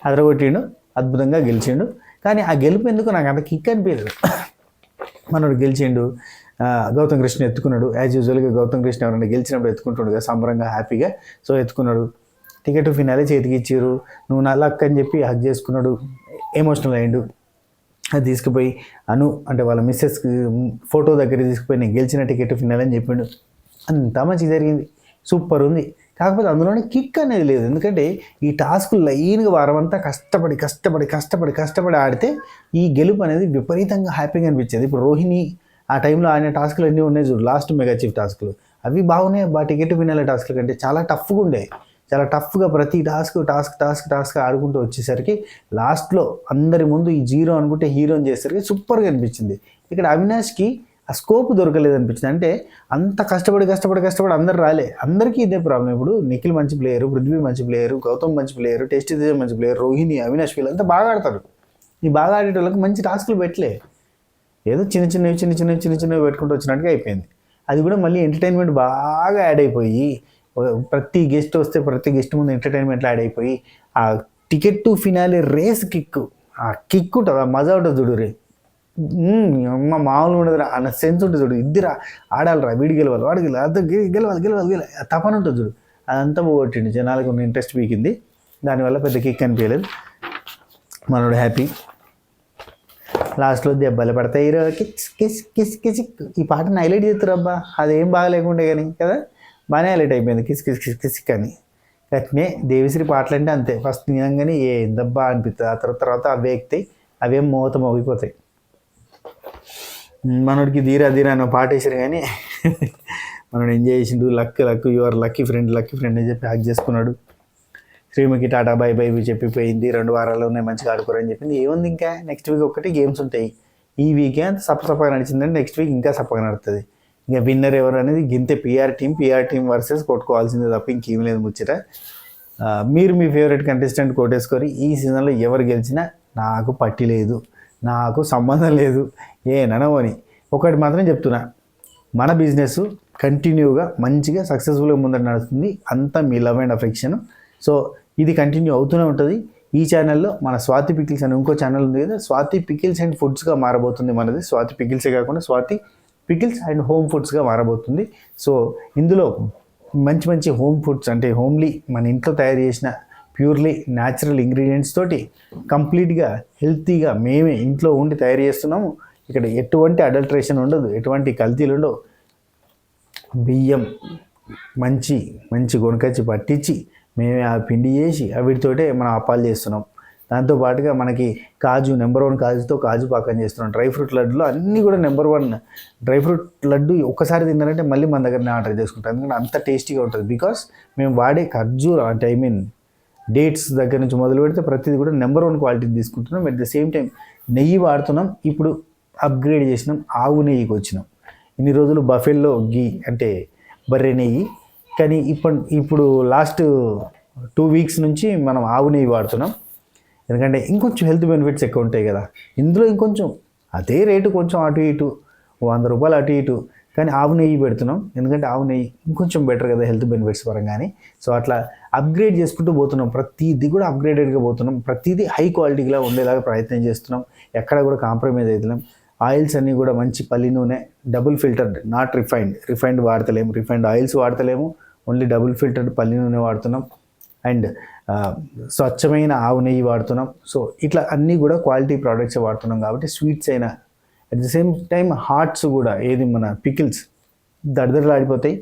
అదరగొట్టిండు, అద్భుతంగా గెలిచిండు. కానీ ఆ గెలుపు ఎందుకు నాకు అంత కిక్ అనిపించదు. మనోడు గెలిచిండు, గౌతమ్ కృష్ణ ఎత్తుకున్నాడు. యాజ్ యూజువల్గా గౌతమ్ కృష్ణ ఎవరైనా గెలిచినప్పుడు ఎత్తుకుంటాడు కదా సంబరంగా హ్యాపీగా. సో ఎత్తుకున్నాడు, టికెట్ ఫినాలే చేతికి ఇచ్చారు, నువ్వు నా లక్ అని చెప్పి హక్ చేసుకున్నాడు, ఎమోషనల్ అయ్యిండు. అది తీసుకుపోయి అంటే వాళ్ళ మిస్సెస్కి ఫోటో దగ్గర తీసుకుపోయి నేను గెలిచిన టికెట్ ఫినాల్ అని చెప్పిండు. అంతా మంచిగా జరిగింది, సూపర్ ఉంది. కాకపోతే అందులోనే కిక్ అనేది లేదు. ఎందుకంటే ఈ టాస్క్ లైన్గా వారం అంతా కష్టపడి ఆడితే ఈ గెలుపు అనేది విపరీతంగా హ్యాపీగా అనిపించేది. ఇప్పుడు రోహిణి ఆ టైంలో ఆయన టాస్క్లు అన్నీ ఉన్నాయి చూడు, లాస్ట్ మెగా చీఫ్ టాస్క్లు, అవి బాగున్నాయి. టికెట్ వినాల టాస్క్ల కంటే చాలా టఫ్గా ఉండే, చాలా టఫ్గా ప్రతి టాస్క్ ఆడుకుంటూ వచ్చేసరికి లాస్ట్లో అందరి ముందు ఈ జీరో అనుకుంటే హీరోని చేసేసరికి సూపర్గా అనిపించింది. ఇక్కడ అవినాష్కి ఆ స్కోప్ దొరకలేదు అనిపించింది. అంటే అంత కష్టపడి అందరు రాలే, అందరికీ ఇదే ప్రాబ్లం. ఇప్పుడు నిఖిల్ మంచి ప్లేయరు, పృథ్వీ మంచి ప్లేయరు, గౌతమ్ మంచి ప్లేయరు, టేస్టీ తేజ మంచి ప్లేయర్, రోహిణి, అవినాష్ వీళ్ళంతా బాగా ఆడతారు. ఈ బాగా ఆడేటోళ్ళకి మంచి టాస్క్లు పెట్టలే, ఏదో చిన్నవి పెట్టుకుంటూ వచ్చినట్టుగా అయిపోయింది. అది కూడా మళ్ళీ ఎంటర్టైన్మెంట్ బాగా యాడ్ అయిపోయి ప్రతి గెస్ట్ వస్తే ప్రతి గెస్ట్ ముందు ఎంటర్టైన్మెంట్లో యాడ్ అయిపోయి ఆ ticket to finale race kick, ఆ కిక్ ఉంటుంది, ఆ మజా ఉంటుంది చూడు రే, అమ్మ మామూలు ఉండదు అన్న సెన్స్ ఉంటుంది చూడు. ఇద్దరు ఆడాలరా, వీడి గెలవాలి, వాడు గెలవాలి తపన ఉంటుంది చూడు, అదంతా పోగొట్టిండు. జనాలకు ఉన్న ఇంట్రెస్ట్ పీకింది, దానివల్ల పెద్ద కిక్ అనిపించలేదు. మనోడు హ్యాపీ. లాస్ట్లో దెబ్బలు పడతాయి, కిస్ ఈ పాటను హైలైట్ చేస్తారు అబ్బా, అదేం బాగాలేకుండే కానీ కదా, బాగానే హైలైట్ అయిపోయింది కిస్ అని. అట్నే దేవిశ్రీ పాటలు అంటే అంతే, ఫస్ట్ వినంగానే ఏ దెబ్బ అనిపిస్తుంది, ఆ తర్వాత అవే ఎక్కుతాయి, అవేం మోగిపోతాయి. మనోడికి ధీరా ధీరా అన్న పాట వేసారు కానీ మనోడు ఎంజాయ్ చేసిండు. లక్ యువర్ లక్కీ ఫ్రెండ్ అని చెప్పి హ్యాక్ చేసుకున్నాడు. శ్రీముఖి టాటా బై బై చెప్పిపోయింది. 2 వారాలు ఉన్నాయి మంచిగా ఆడుకోరని చెప్పింది. ఏముంది ఇంకా నెక్స్ట్ వీక్ ఒకటి గేమ్స్ ఉంటాయి. ఈ వీకే అంత సప్పగా నడిచిందంటే నెక్స్ట్ వీక్ ఇంకా సప్పగా నడుతుంది. ఇంకా విన్నర్ ఎవరు అనేది గింతే పిఆర్ టీం వర్సెస్ కొట్టుకోవాల్సిందే తప్ప ఇంకేం లేదు ముచ్చట. మీరు మీ ఫేవరెట్ కంటెస్టెంట్ కొట్టేసుకొని ఈ సీజన్లో ఎవరు గెలిచినా నాకు పట్టి లేదు, నాకు సంబంధం లేదు నడవని. ఒకటి మాత్రం చెప్తున్నా, మన బిజినెస్ కంటిన్యూగా మంచిగా సక్సెస్ఫుల్గా ముందర నడుస్తుంది. అంతా మీ లవ్ అండ్ అఫెక్షన్. సో ఇది కంటిన్యూ అవుతూనే ఉంటుంది. ఈ ఛానల్లో మన స్వాతి పికిల్స్ అని ఇంకో ఛానల్ ఉంది కదా, స్వాతి పికిల్స్ అండ్ ఫుడ్స్గా మారబోతుంది మనది. స్వాతి పికిల్సే కాకుండా స్వాతి పికిల్స్ అండ్ హోమ్ ఫుడ్స్గా మారబోతుంది. సో ఇందులో మంచి హోమ్ ఫుడ్స్ అంటే హోమ్లీ మన ఇంట్లో తయారు చేసిన ప్యూర్లీ న్యాచురల్ ఇంగ్రీడియంట్స్ తోటి కంప్లీట్గా హెల్తీగా మేమే ఇంట్లో ఉండి తయారు చేస్తున్నాము. ఇక్కడ ఎటువంటి అడల్ట్రేషన్ ఉండదు, ఎటువంటి కల్తీలు ఉండవు. బియ్యం మంచి కొనుకొచ్చి పట్టించి మేమే ఆ పిండి చేసి వీటితోటే మనం అప్పాలు చేస్తున్నాం. దాంతోపాటుగా మనకి కాజు నెంబర్ 1 కాజుతో కాజు పాకం చేస్తున్నాం. డ్రై ఫ్రూట్ లడ్డులో అన్నీ కూడా నెంబర్ 1 డ్రై ఫ్రూట్ లడ్డు ఒక్కసారి తిన్నారంటే మళ్ళీ మన దగ్గరనే ఆర్డర్ చేసుకుంటాం. ఎందుకంటే అంత టేస్టీగా ఉంటుంది. బికాస్ మేము వాడే ఖర్జూర అంటే డేట్స్ దగ్గర నుంచి మొదలు పెడితే ప్రతిదీ కూడా నెంబర్ 1 క్వాలిటీ తీసుకుంటున్నాం. అట్ ద సేమ్ టైం నెయ్యి వాడుతున్నాం. ఇప్పుడు అప్గ్రేడ్ చేసినాం, ఆవు నెయ్యికి వచ్చినాం. ఇన్ని రోజులు బఫెల్లో గీ అంటే బర్రె నెయ్యి, కానీ ఇప్పుడు లాస్ట్ 2 వీక్స్ నుంచి మనం ఆవు నెయ్యి వాడుతున్నాం. ఎందుకంటే ఇంకొంచెం హెల్త్ బెనిఫిట్స్ ఎక్కువ ఉంటాయి కదా ఇందులో. ఇంకొంచెం అదే రేటు కొంచెం అటు ఇటు 100 రూపాయలు అటు ఇటు, కానీ ఆవు నెయ్యి పెడుతున్నాం. ఎందుకంటే ఆవు నెయ్యి ఇంకొంచెం బెటర్ కదా హెల్త్ బెనిఫిట్స్ పరంగానే. సో అట్లా అప్గ్రేడ్ చేసుకుంటూ పోతున్నాం. ప్రతిదీ కూడా అప్గ్రేడెడ్గా పోతున్నాం. ప్రతిదీ హై క్వాలిటీగా ఉండేలాగా ప్రయత్నం చేస్తున్నాం. ఎక్కడ కూడా కాంప్రమైజ్ అవుతున్నాం. ఆయిల్స్ అన్నీ కూడా మంచి పల్లి నూనె, డబుల్ ఫిల్టర్డ్, నాట్ రిఫైండ్ వాడతలేము, రిఫైండ్ ఆయిల్స్ వాడతలేము. ఓన్లీ డబుల్ ఫిల్టర్డ్ పల్లి నూనె వాడుతున్నాం. అండ్ స్వచ్ఛమైన ఆవు నెయ్యి వాడుతున్నాం. సో ఇట్లా అన్నీ కూడా క్వాలిటీ ప్రోడక్ట్స్ వాడుతున్నాం కాబట్టి స్వీట్స్ అయినా at the same time hots కూడా ఏది మన పికిల్స్ దడదడలాడిపోతాయి.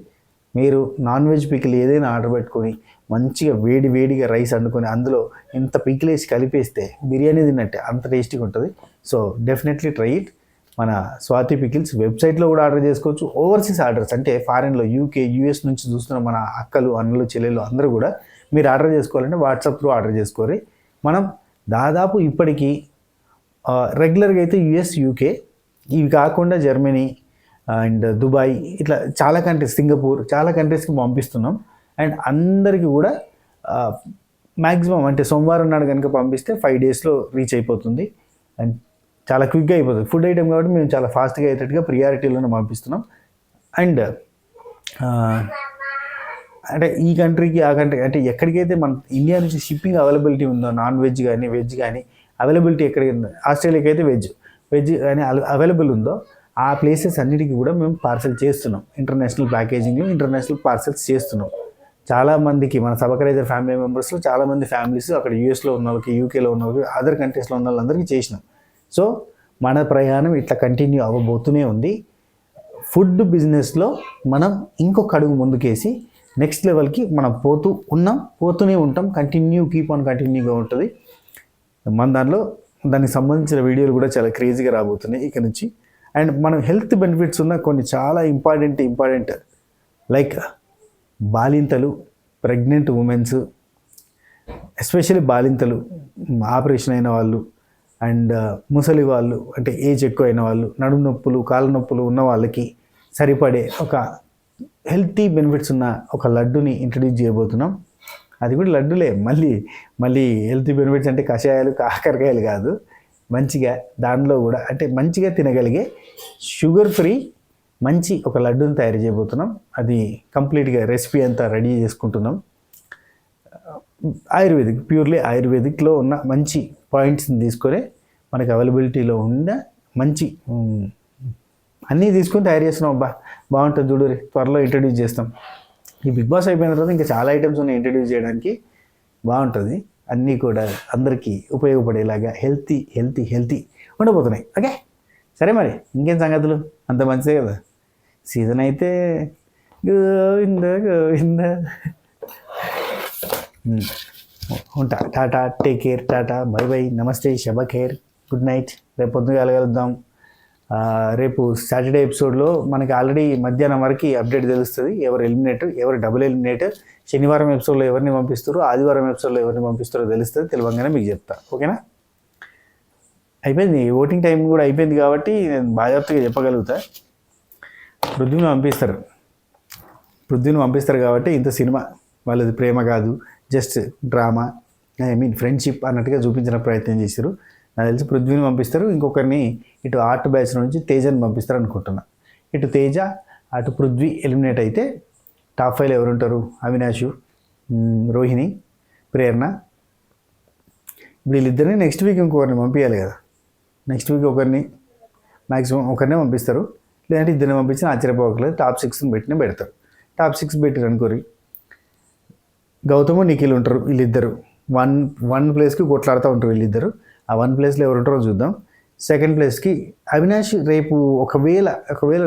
మీరు నాన్ వెజ్ పికిల్ ఏదైనా ఆర్డర్ పెట్టుకొని మంచిగా వేడిగా రైస్ వండుకొని అందులో ఇంత పికిల్ వేసి కలిపేస్తే బిర్యానీ తిన్నట్టే అంత టేస్టీగా ఉంటుంది. So definitely try it. మన స్వాతి పికిల్స్ వెబ్సైట్లో కూడా ఆర్డర్ చేసుకోవచ్చు. ఓవర్సీస్ ఆర్డర్స్ అంటే ఫారిన్లో యూకే యూఎస్ నుంచి చూస్తున్న మన అక్కలు అన్నలు చెల్లెళ్ళు అందరూ కూడా మీరు ఆర్డర్ చేసుకోవాలంటే వాట్సాప్ త్రూ ఆర్డర్ చేసుకోవాలి. మనం దాదాపు ఇప్పటికీ రెగ్యులర్గా అయితే యూఎస్ యూకే ఇవి కాకుండా జర్మనీ అండ్ దుబాయ్ ఇట్లా చాలా కంట్రీస్, సింగపూర్ చాలా కంట్రీస్కి పంపిస్తున్నాం. అండ్ అందరికీ కూడా మ్యాక్సిమం అంటే సోమవారం నాడు కనుక పంపిస్తే 5 డేస్లో రీచ్ అయిపోతుంది. అండ్ చాలా క్విక్గా అయిపోతుంది. ఫుడ్ ఐటమ్ కాబట్టి మేము చాలా ఫాస్ట్గా అయ్యేటట్టుగా ప్రియారిటీలోనే పంపిస్తున్నాం. అండ్ అంటే ఈ కంట్రీకి ఆ కంట్రీ అంటే ఎక్కడికైతే మన ఇండియా నుంచి షిప్పింగ్ అవైలబిలిటీ ఉందో నాన్ వెజ్ కానీ వెజ్ కానీ అవైలబిలిటీ ఎక్కడికి ఉందో, ఆస్ట్రేలియాకి అయితే వెజ్ కానీ అవైలబుల్ ఉందో ఆ ప్లేసెస్ అన్నిటికీ కూడా మేము పార్సెల్ చేస్తున్నాం. ఇంటర్నేషనల్ ప్యాకేజింగ్లో ఇంటర్నేషనల్ పార్సెల్స్ చేస్తున్నాం. చాలామందికి మన సబకరైజర్ ఫ్యామిలీ మెంబర్స్లో చాలామంది ఫ్యామిలీస్ అక్కడ యూఎస్లో ఉన్న వాళ్ళకి, యూకేలో ఉన్న వాళ్ళకి, అదర్ కంట్రీస్లో ఉన్న వాళ్ళందరికీ చేసినాం. సో మన ప్రయాణం ఇట్లా కంటిన్యూ అవ్వబోతూనే ఉంది. ఫుడ్ బిజినెస్లో మనం ఇంకొక అడుగు ముందుకేసి నెక్స్ట్ లెవెల్కి మనం పోతూనే ఉంటాం. కీప్ ఆన్ కంటిన్యూగా ఉంటుంది. మన దానికి సంబంధించిన వీడియోలు కూడా చాలా క్రేజీగా రాబోతున్నాయి ఇక నుంచి. అండ్ మనం హెల్త్ బెనిఫిట్స్ ఉన్న కొన్ని చాలా ఇంపార్టెంట్ లైక్ బాలింతలు, ప్రెగ్నెంట్ ఉమెన్స్, ఎస్పెషల్లీ బాలింతలు, ఆపరేషన్ అయిన వాళ్ళు అండ్ ముసలి వాళ్ళు అంటే ఏజ్ ఎక్కువ అయిన వాళ్ళు, నడుము నొప్పులు, కాళ్ళ నొప్పులు ఉన్న వాళ్ళకి సరిపడే ఒక హెల్తీ బెనిఫిట్స్ ఉన్న ఒక లడ్డుని ఇంట్రడ్యూస్ చేయబోతున్నాం. అది కూడా లడ్డులే, మళ్ళీ హెల్తీ బెనిఫిట్స్ అంటే కషాయాలు, కాకరకాయలు కాదు. మంచిగా దానిలో కూడా అంటే మంచిగా తినగలిగే షుగర్ ఫ్రీ మంచి ఒక లడ్డుని తయారు చేయబోతున్నాం. అది కంప్లీట్గా రెసిపీ అంతా రెడీ చేసుకుంటున్నాం. ప్యూర్లీ ఆయుర్వేదిక్లో ఉన్న మంచి పాయింట్స్ని తీసుకొని మనకి అవైలబిలిటీలో ఉన్న మంచి అన్నీ తీసుకొని తయారు చేస్తున్నాం. బాగుంటుంది చూడు, త్వరలో ఇంట్రడ్యూస్ చేస్తాం. ఈ బిగ్ బాస్ అయిపోయిన తర్వాత ఇంకా చాలా ఐటమ్స్ ఉన్నాయి ఇంట్రడ్యూస్ చేయడానికి. బాగుంటుంది. అన్నీ కూడా అందరికీ ఉపయోగపడేలాగా హెల్తీ ఉండబోతున్నాయి. ఓకే, సరే మరి ఇంకేం సంగతులు, అంత మంచిదే కదా. సీజన్ అయితే గోవింద ఉంటా. Tata, take care, Tata, bye by, నమస్తే, శబ ఖైర్, గుడ్ నైట్. రేపు పొద్దున కలగలుద్దాం. రేపు సాటర్డే ఎపిసోడ్లో మనకి ఆల్రెడీ మధ్యాహ్నం వరకు అప్డేట్ తెలుస్తుంది, ఎవరు ఎలిమినేటర్ ఎవరు డబుల్ ఎలిమినేటర్. శనివారం ఎపిసోడ్లో ఎవరిని పంపిస్తారో, ఆదివారం ఎపిసోడ్లో ఎవరిని పంపిస్తారో తెలుస్తుంది, తెలియగానే మీకు చెప్తా. ఓకేనా? అయిపోయింది, ఓటింగ్ టైం కూడా అయిపోయింది కాబట్టి నేను బాధ్యతగా చెప్పగలుగుతా. పృథ్వీని పంపిస్తారు కాబట్టి ఇంత సినిమా వాళ్ళది ప్రేమ కాదు, జస్ట్ డ్రామా, ఫ్రెండ్షిప్ అన్నట్టుగా చూపించిన ప్రయత్నం చేశారు. నాకు తెలిసి పృథ్వీని పంపిస్తారు, ఇంకొకరిని ఇటు ఆర్ట్ బ్యాచ్ నుంచి తేజని పంపిస్తారు అనుకుంటున్నా. ఇటు తేజ అటు పృథ్వీ ఎలిమినేట్ అయితే టాప్ 5 ఎవరు ఉంటారు? అవినాష్, రోహిణి, ప్రేరణ. వీళ్ళిద్దరిని నెక్స్ట్ వీక్ ఇంకొకరిని పంపించాలి కదా. నెక్స్ట్ వీక్ ఒకరిని మ్యాక్సిమం ఒకరినే పంపిస్తారు, లేదంటే ఇద్దరిని పంపించిన ఆశ్చర్యపోకలేదు. టాప్ 6 పెడతారు. టాప్ 6 పెట్టారు అనుకోరి, గౌతమ్ నిఖిల్ ఉంటారు. వీళ్ళిద్దరు వన్ ప్లేస్కి కొట్లాడుతూ ఉంటారు వీళ్ళిద్దరు. ఆ 1 ప్లేస్లో ఎవరు ఉంటారో చూద్దాం. సెకండ్ ప్లేస్కి అవినాష్. ఒకవేళ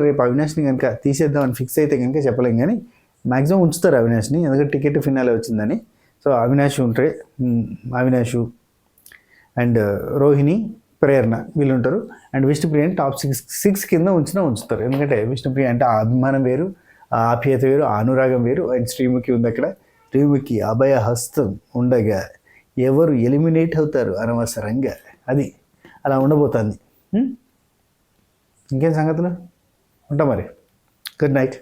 రేపు అవినాష్ని కనుక తీసేద్దామని ఫిక్స్ అయితే కనుక చెప్పలేం, కానీ మ్యాక్సిమం ఉంచుతారు అవినాష్ని, ఎందుకంటే టికెట్ ఫినాలే వచ్చిందని. సో అవినాష్ అవినాష్ అండ్ రోహిణి, ప్రేరణ వీళ్ళు ఉంటారు. అండ్ విష్ణుప్రియని టాప్ 6 కింద ఉంచుతారు, ఎందుకంటే విష్ణుప్రియ అంటే ఆ అభిమానం వేరు, ఆ ఆప్యాయత వేరు, ఆ అనురాగం వేరు. అండ్ శ్రీముఖి ఉంది అక్కడ. శ్రీముఖి అభయ హస్తం ఉండగా ఎవరు ఎలిమినేట్ అవుతారు అనవసరంగా, అది అలా ఉండబోతుంది. ఇంకేం సంగతులు? ఉంటా మరి. Good night.